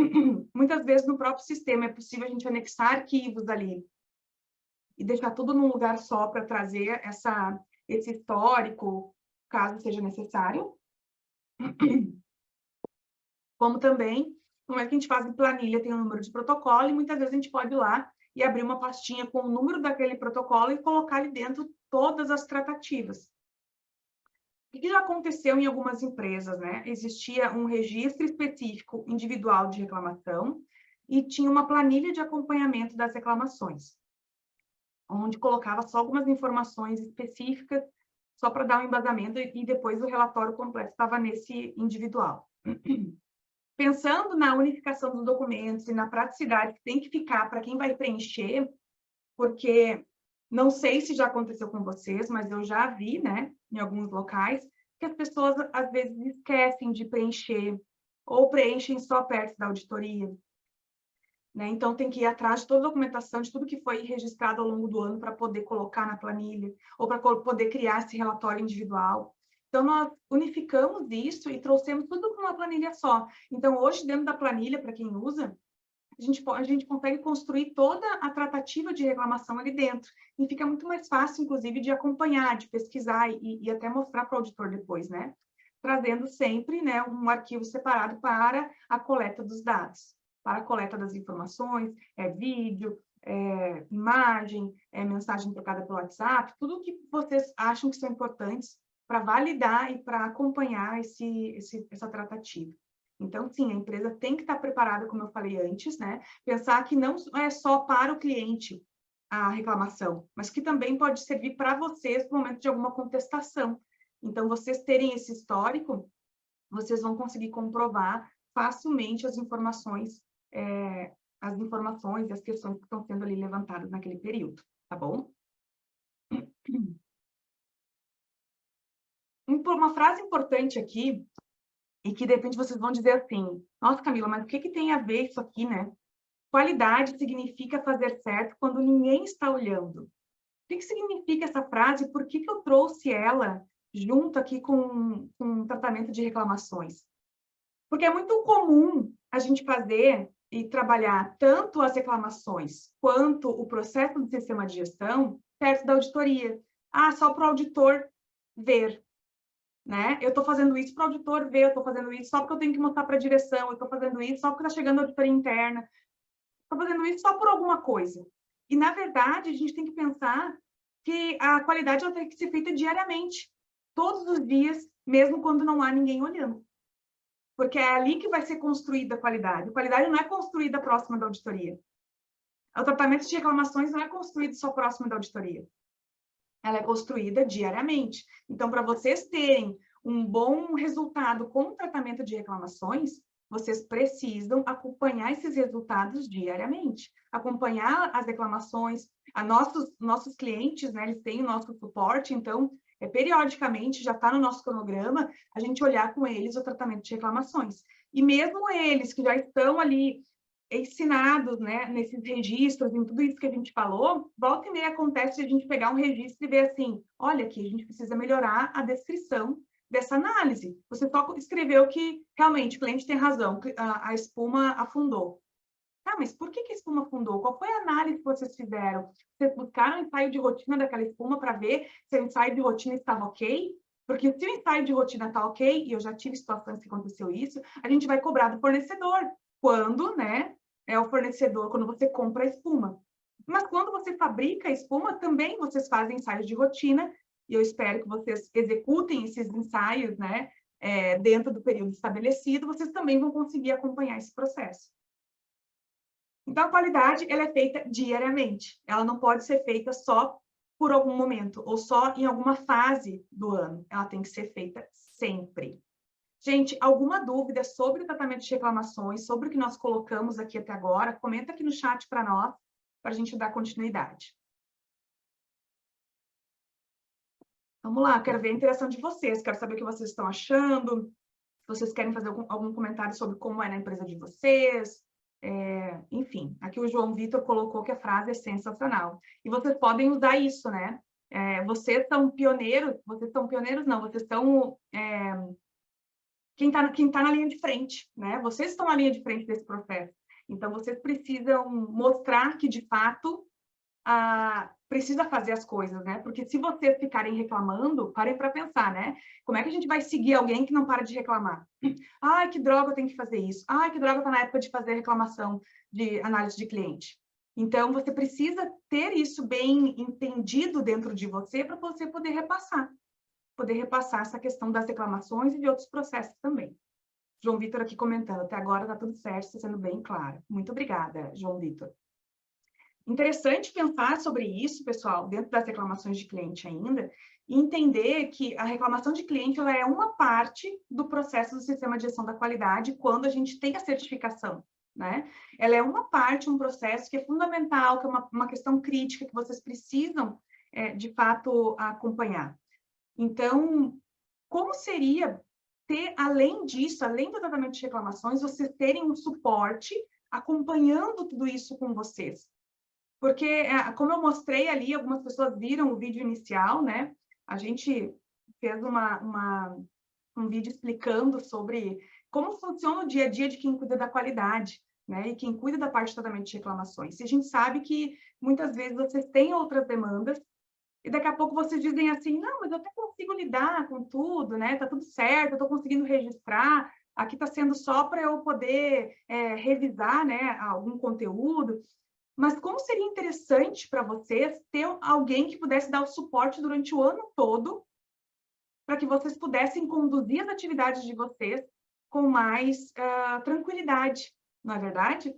Muitas vezes no próprio sistema é possível a gente anexar arquivos ali e deixar tudo num lugar só para trazer esse histórico, caso seja necessário. Como também, como é que a gente faz em planilha, tem um número de protocolo, e muitas vezes a gente pode ir lá e abrir uma pastinha com o número daquele protocolo e colocar ali dentro todas as tratativas. O que já aconteceu em algumas empresas, né? Existia um registro específico individual de reclamação e tinha uma planilha de acompanhamento das reclamações, onde colocava só algumas informações específicas, só para dar um embasamento, e depois o relatório completo estava nesse individual. Pensando na unificação dos documentos e na praticidade que tem que ficar para quem vai preencher, porque não sei se já aconteceu com vocês, mas eu já vi, né, em alguns locais, que as pessoas às vezes esquecem de preencher, ou preenchem só perto da auditoria, né? Então tem que ir atrás de toda a documentação, de tudo que foi registrado ao longo do ano para poder colocar na planilha, ou para poder criar esse relatório individual. Então, nós unificamos isso e trouxemos tudo para uma planilha só. Então, hoje, dentro da planilha, para quem usa, a gente consegue construir toda a tratativa de reclamação ali dentro. E fica muito mais fácil, inclusive, de acompanhar, de pesquisar e até mostrar para o auditor depois, né? Trazendo sempre, né, um arquivo separado para a coleta dos dados, para a coleta das informações, vídeo, imagem, mensagem trocada pelo WhatsApp, tudo o que vocês acham que são importantes para validar e para acompanhar essa tratativa. Então, sim, a empresa tem que estar preparada, como eu falei antes, né? Pensar que não é só para o cliente a reclamação, mas que também pode servir para vocês no momento de alguma contestação. Então, vocês terem esse histórico, vocês vão conseguir comprovar facilmente as informações e as questões que estão sendo ali levantadas naquele período, tá bom? Uma frase importante aqui, e que de repente vocês vão dizer assim, nossa, Camila, mas o que tem a ver isso aqui, né? Qualidade significa fazer certo quando ninguém está olhando. O que significa essa frase? Por que eu trouxe ela junto aqui com um tratamento de reclamações? Porque é muito comum a gente fazer e trabalhar tanto as reclamações quanto o processo do sistema de gestão perto da auditoria. Ah, só para o auditor ver, né? Eu estou fazendo isso para o auditor ver, eu estou fazendo isso só porque eu tenho que mostrar para a direção, eu estou fazendo isso só porque está chegando a auditoria interna, estou fazendo isso só por alguma coisa. E, na verdade, a gente tem que pensar que a qualidade ela tem que ser feita diariamente, todos os dias, mesmo quando não há ninguém olhando. Porque é ali que vai ser construída a qualidade. A qualidade não é construída próxima da auditoria. O tratamento de reclamações não é construído só próximo da auditoria. Ela é construída diariamente. Então, para vocês terem um bom resultado com o tratamento de reclamações, vocês precisam acompanhar esses resultados diariamente. Acompanhar as reclamações. Nossos clientes, né, eles têm o nosso suporte, então, periodicamente, já está no nosso cronograma, a gente olhar com eles o tratamento de reclamações. E mesmo eles que já estão ali ensinados, né, nesses registros, em tudo isso que a gente falou, volta e meia acontece de a gente pegar um registro e ver assim, olha aqui, a gente precisa melhorar a descrição dessa análise. Você só escreveu que, realmente, o cliente tem razão, que a espuma afundou. Tá, mas por que a espuma afundou? Qual foi a análise que vocês fizeram? Vocês buscaram o ensaio de rotina daquela espuma para ver se o ensaio de rotina estava ok? Porque se o ensaio de rotina está ok, e eu já tive situações que aconteceu isso, a gente vai cobrar do fornecedor. Quando, né, é o fornecedor, quando você compra a espuma. Mas quando você fabrica a espuma, também vocês fazem ensaios de rotina, e eu espero que vocês executem esses ensaios, né, dentro do período estabelecido, vocês também vão conseguir acompanhar esse processo. Então, a qualidade, ela é feita diariamente. Ela não pode ser feita só por algum momento, ou só em alguma fase do ano. Ela tem que ser feita sempre. Gente, alguma dúvida sobre o tratamento de reclamações, sobre o que nós colocamos aqui até agora, comenta aqui no chat para nós, para a gente dar continuidade. Vamos lá, quero ver a interação de vocês, quero saber o que vocês estão achando, se vocês querem fazer algum comentário sobre como é na empresa de vocês, Enfim, aqui o João Vitor colocou que a frase é sensacional. E vocês podem usar isso, né? Vocês são pioneiros não, vocês são quem tá na linha de frente, né? Vocês estão na linha de frente desse processo. Então, vocês precisam mostrar que, de fato, precisa fazer as coisas, né? Porque se vocês ficarem reclamando, parem para pensar, né? Como é que a gente vai seguir alguém que não para de reclamar? Ai, que droga, eu tenho que fazer isso. Ai, que droga, tá na época de fazer reclamação de análise de cliente. Então, você precisa ter isso bem entendido dentro de você para você poder repassar essa questão das reclamações e de outros processos também. João Vitor aqui comentando, até agora está tudo certo, está sendo bem claro. Muito obrigada, João Vitor. Interessante pensar sobre isso, pessoal, dentro das reclamações de cliente ainda, e entender que a reclamação de cliente ela é uma parte do processo do sistema de gestão da qualidade quando a gente tem a certificação, né? Ela é uma parte, um processo que é fundamental, que é uma questão crítica que vocês precisam, de fato, acompanhar. Então, como seria ter, além disso, além do tratamento de reclamações, vocês terem um suporte acompanhando tudo isso com vocês? Porque, como eu mostrei ali, algumas pessoas viram o vídeo inicial, né? A gente fez um vídeo explicando sobre como funciona o dia a dia de quem cuida da qualidade, né? E quem cuida da parte de tratamento de reclamações. E a gente sabe que, muitas vezes, vocês têm outras demandas, e daqui a pouco vocês dizem assim, não, mas eu até consigo lidar com tudo, né? Tá tudo certo, eu estou conseguindo registrar, aqui está sendo só para eu poder revisar, né, algum conteúdo. Mas como seria interessante para vocês ter alguém que pudesse dar o suporte durante o ano todo para que vocês pudessem conduzir as atividades de vocês com mais tranquilidade, não é verdade?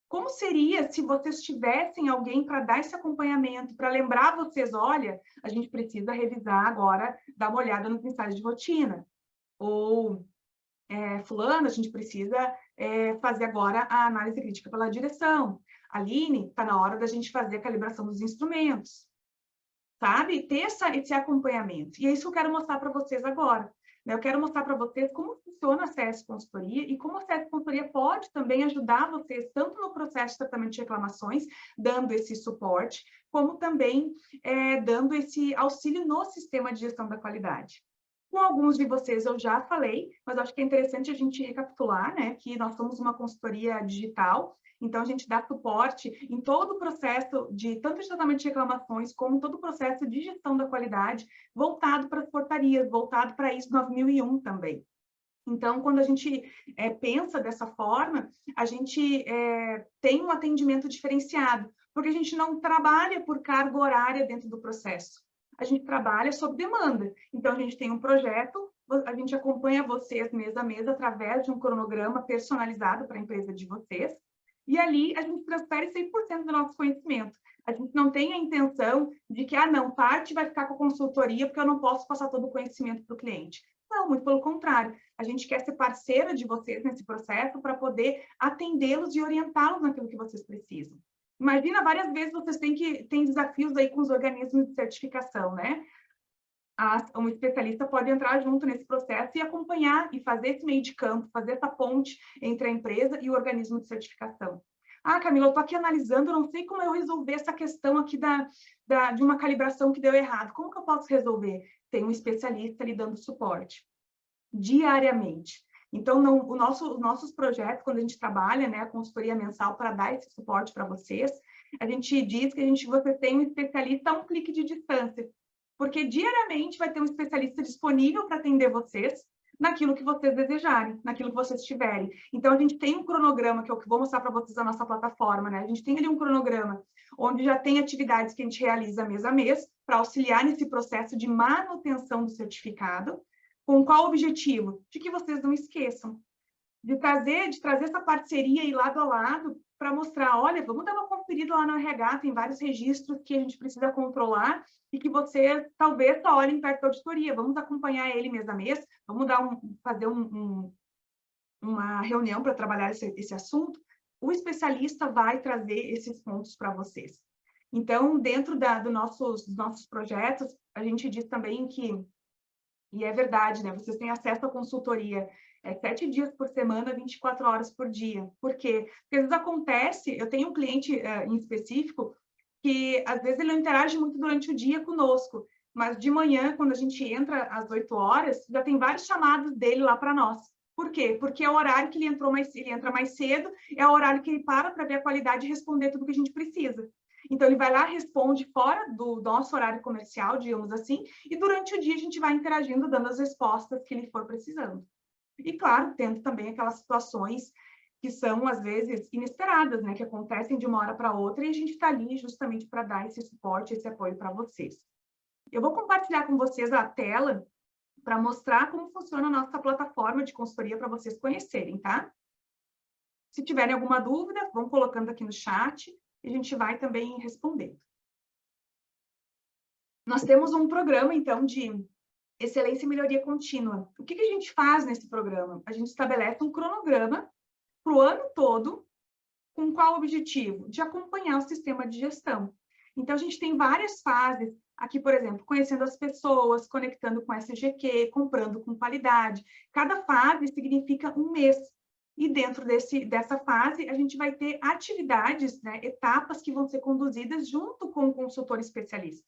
Como seria se vocês tivessem alguém para dar esse acompanhamento, para lembrar vocês, olha, a gente precisa revisar agora, dar uma olhada nos ensaios de rotina. Ou, fulano, a gente precisa fazer agora a análise crítica pela direção. Aline, está na hora da gente fazer a calibração dos instrumentos. Sabe? Ter esse acompanhamento. E é isso que eu quero mostrar para vocês agora. Eu quero mostrar para vocês como funciona a CS Consultoria e como a CS Consultoria pode também ajudar vocês, tanto no processo de tratamento de reclamações, dando esse suporte, como também dando esse auxílio no sistema de gestão da qualidade. Com alguns de vocês eu já falei, mas acho que é interessante a gente recapitular, né, que nós somos uma consultoria digital, então a gente dá suporte em todo o processo de tanto de tratamento de reclamações, como todo o processo de gestão da qualidade, voltado para as portarias, voltado para a ISO 9001 também. Então, quando a gente pensa dessa forma, a gente tem um atendimento diferenciado, porque a gente não trabalha por carga horária dentro do processo. A gente trabalha sob demanda. Então, a gente tem um projeto, a gente acompanha vocês mês a mês através de um cronograma personalizado para a empresa de vocês, e ali a gente transfere 100% do nosso conhecimento. A gente não tem a intenção de que, não, parte vai ficar com a consultoria porque eu não posso passar todo o conhecimento para o cliente. Não, muito pelo contrário. A gente quer ser parceira de vocês nesse processo para poder atendê-los e orientá-los naquilo que vocês precisam. Imagina, várias vezes vocês têm desafios aí com os organismos de certificação, né? Um especialista pode entrar junto nesse processo e acompanhar e fazer esse meio de campo, fazer essa ponte entre a empresa e o organismo de certificação. Camila, eu estou aqui analisando, eu não sei como eu resolver essa questão aqui de uma calibração que deu errado. Como que eu posso resolver? Tem um especialista lhe dando suporte diariamente. Então, os nossos projetos, quando a gente trabalha, né, a consultoria mensal para dar esse suporte para vocês, a gente diz que você tem um especialista a um clique de distância, porque diariamente vai ter um especialista disponível para atender vocês naquilo que vocês desejarem, naquilo que vocês tiverem. Então, a gente tem um cronograma, que é o que vou mostrar para vocês na nossa plataforma, né? A gente tem ali um cronograma onde já tem atividades que a gente realiza mês a mês para auxiliar nesse processo de manutenção do certificado. Com qual objetivo? De que vocês não esqueçam. De trazer essa parceria aí lado a lado para mostrar, olha, vamos dar uma conferida lá no RH, tem vários registros que a gente precisa controlar e que você talvez só olhem perto da auditoria, vamos acompanhar ele mês a mês, vamos fazer uma reunião para trabalhar esse assunto. O especialista vai trazer esses pontos para vocês. Então, dentro dos nossos projetos, a gente diz também que, e é verdade, né? Vocês têm acesso à consultoria É 7 dias por semana, 24 horas por dia. Por quê? Porque às vezes acontece, eu tenho um cliente em específico, que às vezes ele não interage muito durante o dia conosco, mas de manhã, quando a gente entra às 8 horas, já tem vários chamados dele lá para nós. Por quê? Porque é o horário que ele entra mais cedo, é o horário que ele para ver a qualidade e responder tudo que a gente precisa. Então, ele vai lá, responde fora do nosso horário comercial, digamos assim, e durante o dia a gente vai interagindo, dando as respostas que ele for precisando. E, claro, tendo também aquelas situações que são, às vezes, inesperadas, né? Que acontecem de uma hora para outra e a gente está ali justamente para dar esse suporte, esse apoio para vocês. Eu vou compartilhar com vocês a tela para mostrar como funciona a nossa plataforma de consultoria para vocês conhecerem, tá? Se tiverem alguma dúvida, vão colocando aqui no chat e a gente vai também respondendo. Nós temos um programa, então, de excelência e melhoria contínua. O que a gente faz nesse programa? A gente estabelece um cronograma para o ano todo, com qual objetivo? De acompanhar o sistema de gestão. Então, a gente tem várias fases. Aqui, por exemplo, conhecendo as pessoas, conectando com SGQ, comprando com qualidade. Cada fase significa um mês. E dentro dessa fase, a gente vai ter atividades, né, etapas que vão ser conduzidas junto com o consultor especialista.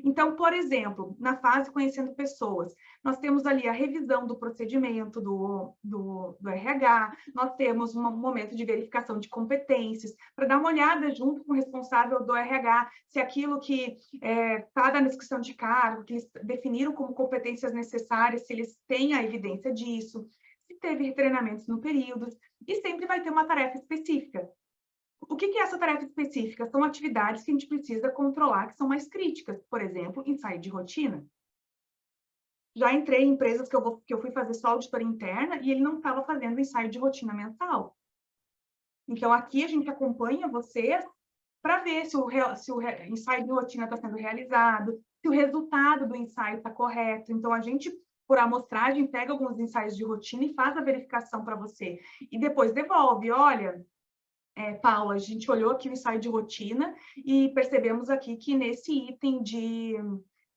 Então, por exemplo, na fase Conhecendo Pessoas, nós temos ali a revisão do procedimento do RH, nós temos um momento de verificação de competências, para dar uma olhada junto com o responsável do RH, se aquilo que está na descrição de cargo, que eles definiram como competências necessárias, se eles têm a evidência disso, se teve treinamentos no período, e sempre vai ter uma tarefa específica. O que é essa tarefa específica? São atividades que a gente precisa controlar, que são mais críticas. Por exemplo, ensaio de rotina. Já entrei em empresas que eu fui fazer só auditoria interna e ele não estava fazendo ensaio de rotina mensal. Então, aqui a gente acompanha vocês para ver se o ensaio de rotina está sendo realizado, se o resultado do ensaio está correto. Então, a gente, por amostragem, pega alguns ensaios de rotina e faz a verificação para você. E depois devolve, olha... Paula, a gente olhou aqui o ensaio de rotina e percebemos aqui que nesse item de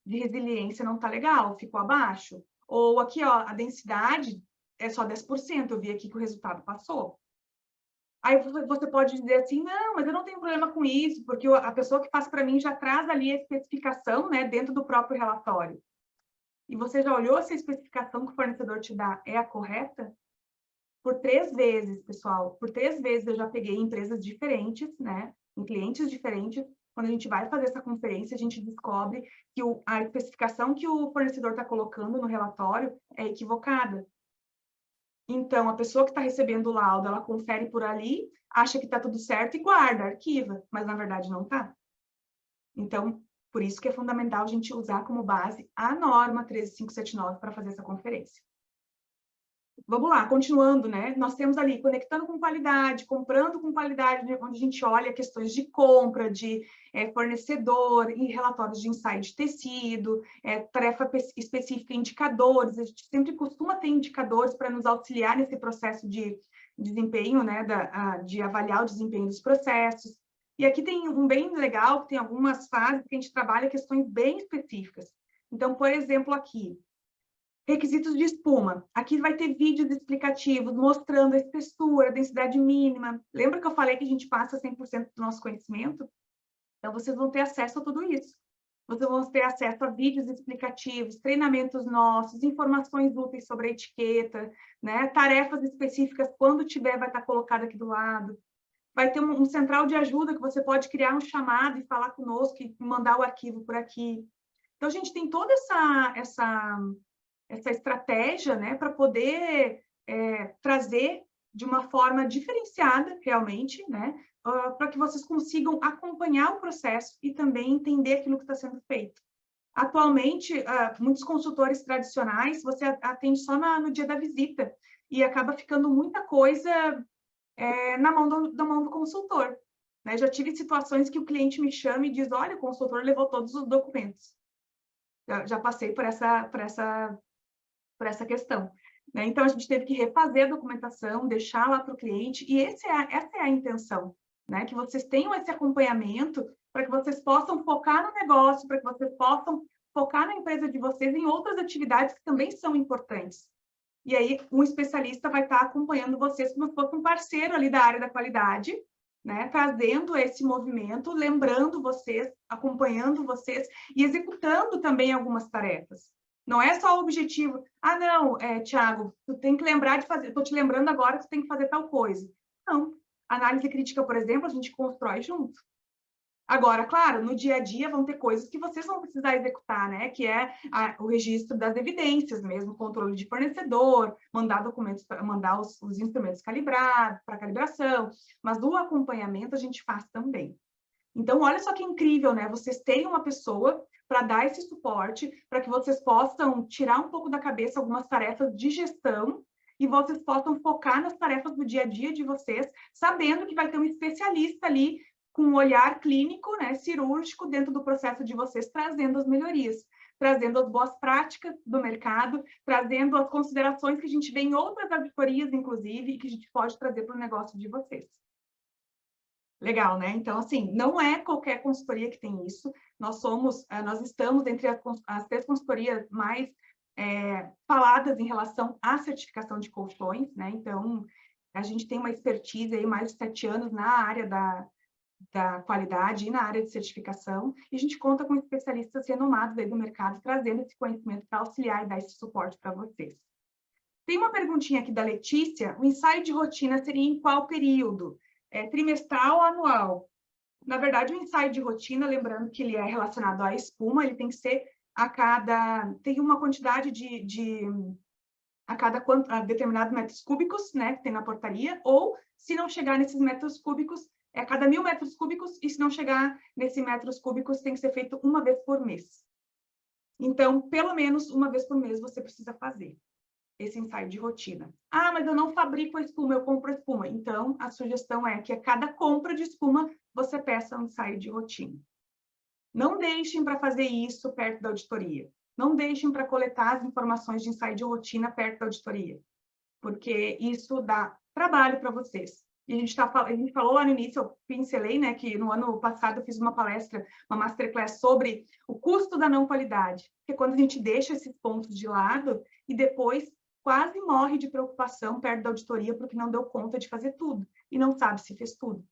resiliência não está legal, ficou abaixo. Ou aqui, ó, a densidade é só 10%, eu vi aqui que o resultado passou. Aí você pode dizer assim, não, mas eu não tenho problema com isso, porque a pessoa que faz para mim já traz ali a especificação, né, dentro do próprio relatório. E você já olhou se a especificação que o fornecedor te dá é a correta? Por 3 vezes, pessoal, por 3 vezes eu já peguei em empresas diferentes, né, em clientes diferentes. Quando a gente vai fazer essa conferência, a gente descobre que a especificação que o fornecedor está colocando no relatório é equivocada. Então, a pessoa que está recebendo o laudo, ela confere por ali, acha que está tudo certo e guarda, arquiva, mas na verdade não está. Então, por isso que é fundamental a gente usar como base a norma 13579 para fazer essa conferência. Vamos lá, continuando, né? Nós temos ali conectando com qualidade, comprando com qualidade, onde a gente olha questões de compra, de fornecedor e relatórios de ensaio de tecido, tarefa específica, indicadores. A gente sempre costuma ter indicadores para nos auxiliar nesse processo de desempenho, né? De avaliar o desempenho dos processos. E aqui tem um bem legal, que tem algumas fases que a gente trabalha questões bem específicas. Então, por exemplo, aqui, requisitos de espuma. Aqui vai ter vídeos explicativos mostrando a espessura, a densidade mínima. Lembra que eu falei que a gente passa 100% do nosso conhecimento? Então, vocês vão ter acesso a tudo isso. Vocês vão ter acesso a vídeos explicativos, treinamentos nossos, informações úteis sobre a etiqueta, né? Tarefas específicas, quando tiver, vai estar colocado aqui do lado. Vai ter um central de ajuda que você pode criar um chamado e falar conosco e mandar o arquivo por aqui. Então, a gente tem toda essa estratégia, né, para poder trazer de uma forma diferenciada, realmente, né, para que vocês consigam acompanhar o processo e também entender aquilo que está sendo feito. Atualmente, muitos consultores tradicionais, você atende só no dia da visita e acaba ficando muita coisa na mão do consultor. Né? Já tive situações que o cliente me chama e diz, olha, o consultor levou todos os documentos. Já passei por essa questão. Né? Então, a gente teve que refazer a documentação, deixar lá para o cliente, e essa é a intenção, né? Que vocês tenham esse acompanhamento para que vocês possam focar no negócio, para que vocês possam focar na empresa de vocês em outras atividades que também são importantes. E aí, um especialista vai estar acompanhando vocês como se fosse um parceiro ali da área da qualidade, né? Trazendo esse movimento, lembrando vocês, acompanhando vocês e executando também algumas tarefas. Não é só o objetivo, não, Thiago, tu tem que lembrar de fazer, estou te lembrando agora que tu tem que fazer tal coisa. Não. Análise crítica, por exemplo, a gente constrói junto. Agora, claro, no dia a dia vão ter coisas que vocês vão precisar executar, né? Que é o registro das evidências mesmo, controle de fornecedor, mandar documentos, mandar os instrumentos calibrados para calibração, mas o acompanhamento a gente faz também. Então, olha só que incrível, né? Vocês terem uma pessoa para dar esse suporte, para que vocês possam tirar um pouco da cabeça algumas tarefas de gestão e vocês possam focar nas tarefas do dia a dia de vocês, sabendo que vai ter um especialista ali com um olhar clínico, né, cirúrgico, dentro do processo de vocês, trazendo as melhorias, trazendo as boas práticas do mercado, trazendo as considerações que a gente vê em outras auditorias, inclusive, e que a gente pode trazer para o negócio de vocês. Legal, né? Então, assim, não é qualquer consultoria que tem isso. Nós estamos entre as 3 consultorias mais faladas em relação à certificação de colchões, né? Então, a gente tem uma expertise aí, mais de 7 anos na área da qualidade e na área de certificação, e a gente conta com especialistas renomados aí do mercado, trazendo esse conhecimento para auxiliar e dar esse suporte para vocês. Tem uma perguntinha aqui da Letícia, o ensaio de rotina seria em qual período? Trimestral ou anual? Na verdade, o ensaio de rotina, lembrando que ele é relacionado à espuma, ele tem que ser tem uma quantidade a cada determinados metros cúbicos, né, que tem na portaria, ou se não chegar nesses metros cúbicos, a cada 1.000 metros cúbicos, e se não chegar nesses metros cúbicos, tem que ser feito uma vez por mês. Então, pelo menos uma vez por mês você precisa fazer esse ensaio de rotina. Mas eu não fabrico a espuma, eu compro a espuma. Então, a sugestão é que a cada compra de espuma, você peça um ensaio de rotina. Não deixem para fazer isso perto da auditoria. Não deixem para coletar as informações de ensaio de rotina perto da auditoria, porque isso dá trabalho para vocês. E a gente falou lá no início, eu pincelei, né, que no ano passado eu fiz uma palestra, uma masterclass sobre o custo da não qualidade, porque quando a gente deixa esses pontos de lado e depois quase morre de preocupação perto da auditoria porque não deu conta de fazer tudo e não sabe se fez tudo.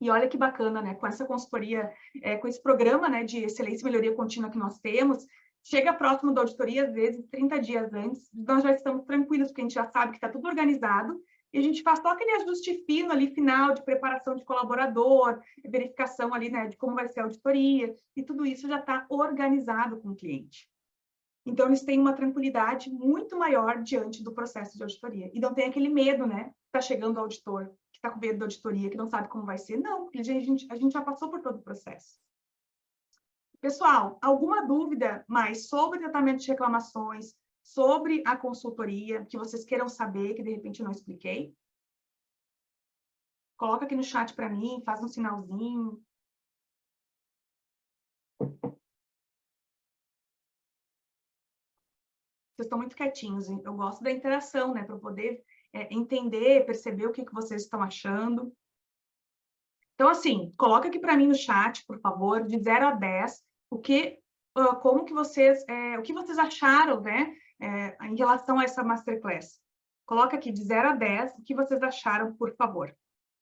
E olha que bacana, né? Com essa consultoria, com esse programa, né, de excelência e melhoria contínua que nós temos, chega próximo da auditoria, às vezes 30 dias antes, nós já estamos tranquilos, porque a gente já sabe que está tudo organizado, e a gente faz só aquele ajuste fino ali, final, de preparação de colaborador, verificação ali, né, de como vai ser a auditoria, e tudo isso já está organizado com o cliente. Então, eles têm uma tranquilidade muito maior diante do processo de auditoria. E não tem aquele medo, né? Está chegando o auditor, que está com medo da auditoria, que não sabe como vai ser. Não, porque a gente já passou por todo o processo. Pessoal, alguma dúvida mais sobre tratamento de reclamações, sobre a consultoria, que vocês queiram saber, que de repente eu não expliquei? Coloca aqui no chat para mim, faz um sinalzinho. Vocês estão muito quietinhos, hein? Eu gosto da interação, né? Para poder entender, perceber o que vocês estão achando. Então, assim, coloca aqui para mim no chat, por favor, de 0 a 10, o que vocês acharam, né? Em relação a essa Masterclass. Coloca aqui de 0 a 10 o que vocês acharam, por favor.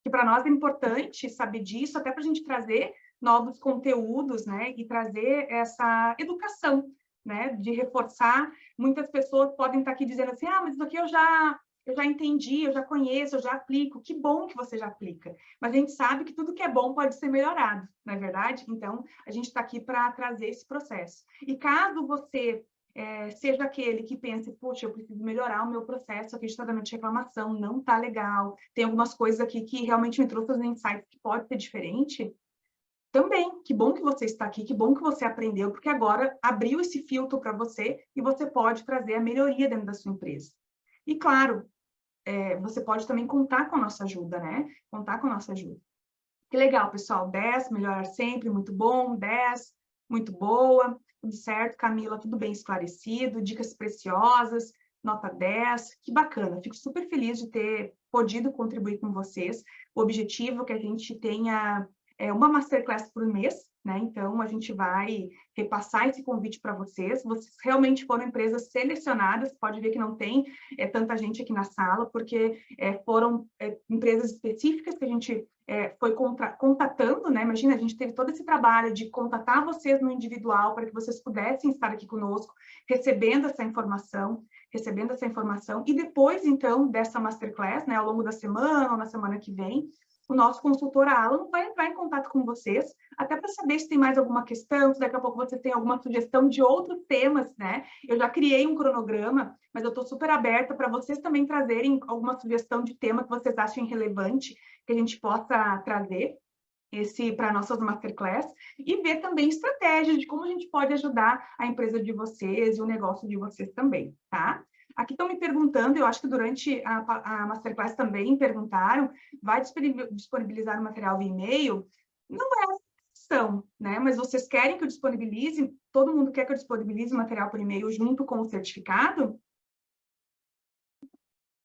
Que para nós é importante saber disso, até para a gente trazer novos conteúdos, né? E trazer essa educação, né? De reforçar. Muitas pessoas podem estar aqui dizendo assim, mas isso aqui eu já entendi, eu já conheço, eu já aplico. Que bom que você já aplica. Mas a gente sabe que tudo que é bom pode ser melhorado, não é verdade? Então, a gente está aqui para trazer esse processo. E caso você seja aquele que pense, poxa, eu preciso melhorar o meu processo aqui de tratamento de reclamação, não está legal, tem algumas coisas aqui que realmente me trouxe insights que pode ser diferente, também, que bom que você está aqui, que bom que você aprendeu, porque agora abriu esse filtro para você e você pode trazer a melhoria dentro da sua empresa. E, claro, você pode também contar com a nossa ajuda, né? Contar com a nossa ajuda. Que legal, pessoal. 10, melhorar sempre, muito bom. 10, muito boa. Tudo certo, Camila, tudo bem esclarecido. Dicas preciosas, nota 10. Que bacana. Fico super feliz de ter podido contribuir com vocês. O objetivo é que a gente tenha uma masterclass por mês, né? Então, a gente vai repassar esse convite para vocês. Vocês realmente foram empresas selecionadas, pode ver que não tem tanta gente aqui na sala, porque foram empresas específicas que a gente foi contatando, né? Imagina, a gente teve todo esse trabalho de contatar vocês no individual para que vocês pudessem estar aqui conosco, recebendo essa informação, e depois, então, dessa masterclass, né, ao longo da semana ou na semana que vem, o nosso consultor Alan vai entrar em contato com vocês, até para saber se tem mais alguma questão, se daqui a pouco você tem alguma sugestão de outros temas, né? Eu já criei um cronograma, mas eu estou super aberta para vocês também trazerem alguma sugestão de tema que vocês achem relevante, que a gente possa trazer para nossas masterclass, e ver também estratégias de como a gente pode ajudar a empresa de vocês e o negócio de vocês também, tá? Aqui estão me perguntando, eu acho que durante a masterclass também perguntaram, vai disponibilizar o material via e-mail? Não é questão, né? Mas vocês querem que eu disponibilize? Todo mundo quer que eu disponibilize o material por e-mail junto com o certificado?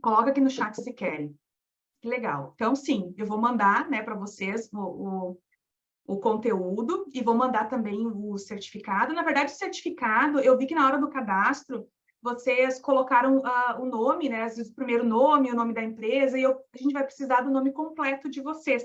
Coloca aqui no chat se querem. Que legal. Então, sim, eu vou mandar, né, para vocês o conteúdo e vou mandar também o certificado. Na verdade, o certificado, eu vi que na hora do cadastro, vocês colocaram o nome, né, às vezes o primeiro nome, o nome da empresa, e a gente vai precisar do nome completo de vocês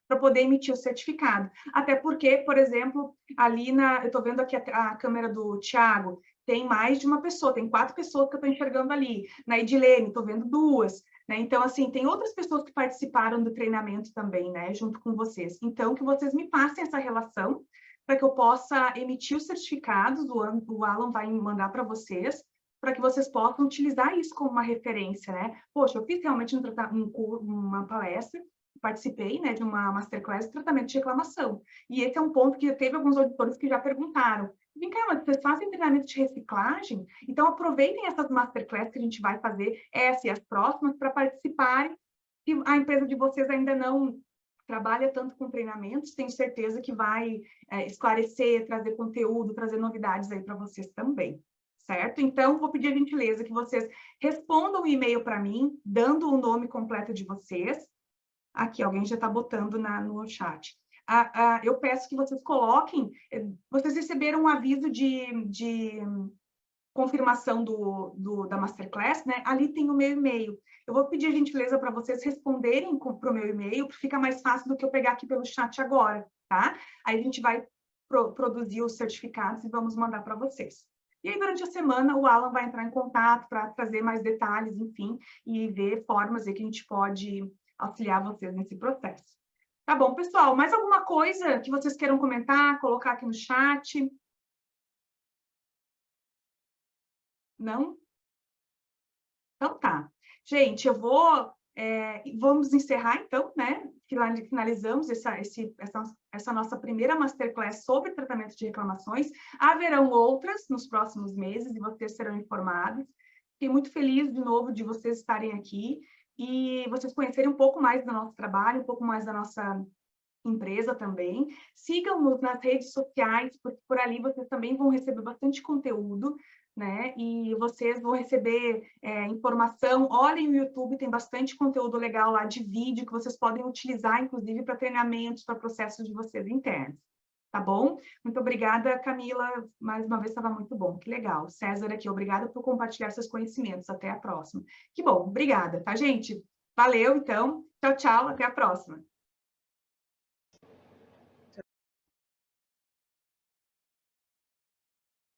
para poder emitir o certificado. Até porque, por exemplo, ali eu estou vendo aqui a câmera do Thiago, tem mais de uma pessoa, tem 4 pessoas que eu estou enxergando ali. Na Edilene, estou vendo 2. Né? Então, assim, tem outras pessoas que participaram do treinamento também, né, junto com vocês. Então, que vocês me passem essa relação para que eu possa emitir os certificados, o Alan vai mandar para vocês, para que vocês possam utilizar isso como uma referência, né? Poxa, eu fiz realmente uma palestra, participei, né, de uma masterclass de tratamento de reclamação. E esse é um ponto que teve alguns auditores que já perguntaram. Vem cá, mas vocês fazem treinamento de reciclagem? Então, aproveitem essas masterclass que a gente vai fazer, essa e as próximas, para participarem. Se a empresa de vocês ainda não trabalha tanto com treinamentos, tenho certeza que vai esclarecer, trazer conteúdo, trazer novidades aí para vocês também. Certo? Então, vou pedir a gentileza que vocês respondam o e-mail para mim, dando o nome completo de vocês. Aqui, alguém já está botando no chat. Eu peço que vocês coloquem, vocês receberam um aviso de confirmação da Masterclass, né? Ali tem o meu e-mail. Eu vou pedir a gentileza para vocês responderem para o meu e-mail, porque fica mais fácil do que eu pegar aqui pelo chat agora, tá? Aí a gente vai produzir os certificados e vamos mandar para vocês. E aí, durante a semana, o Alan vai entrar em contato para trazer mais detalhes, enfim, e ver formas aí que a gente pode auxiliar vocês nesse processo. Tá bom, pessoal? Mais alguma coisa que vocês queiram comentar, colocar aqui no chat? Não? Então tá. Gente, vamos encerrar então, né? Finalizamos essa nossa primeira masterclass sobre tratamento de reclamações. Haverão outras nos próximos meses e vocês serão informados. Fiquei muito feliz de novo de vocês estarem aqui e vocês conhecerem um pouco mais do nosso trabalho, um pouco mais da nossa empresa também. Sigam-nos nas redes sociais, porque por ali vocês também vão receber bastante conteúdo, né? E vocês vão receber informação. Olhem o YouTube, tem bastante conteúdo legal lá de vídeo que vocês podem utilizar, inclusive, para treinamentos, para processos de vocês internos. Tá bom? Muito obrigada, Camila. Mais uma vez estava muito bom. Que legal. César aqui, obrigada por compartilhar seus conhecimentos. Até a próxima. Que bom, obrigada, tá, gente? Valeu, então. Tchau, tchau. Até a próxima.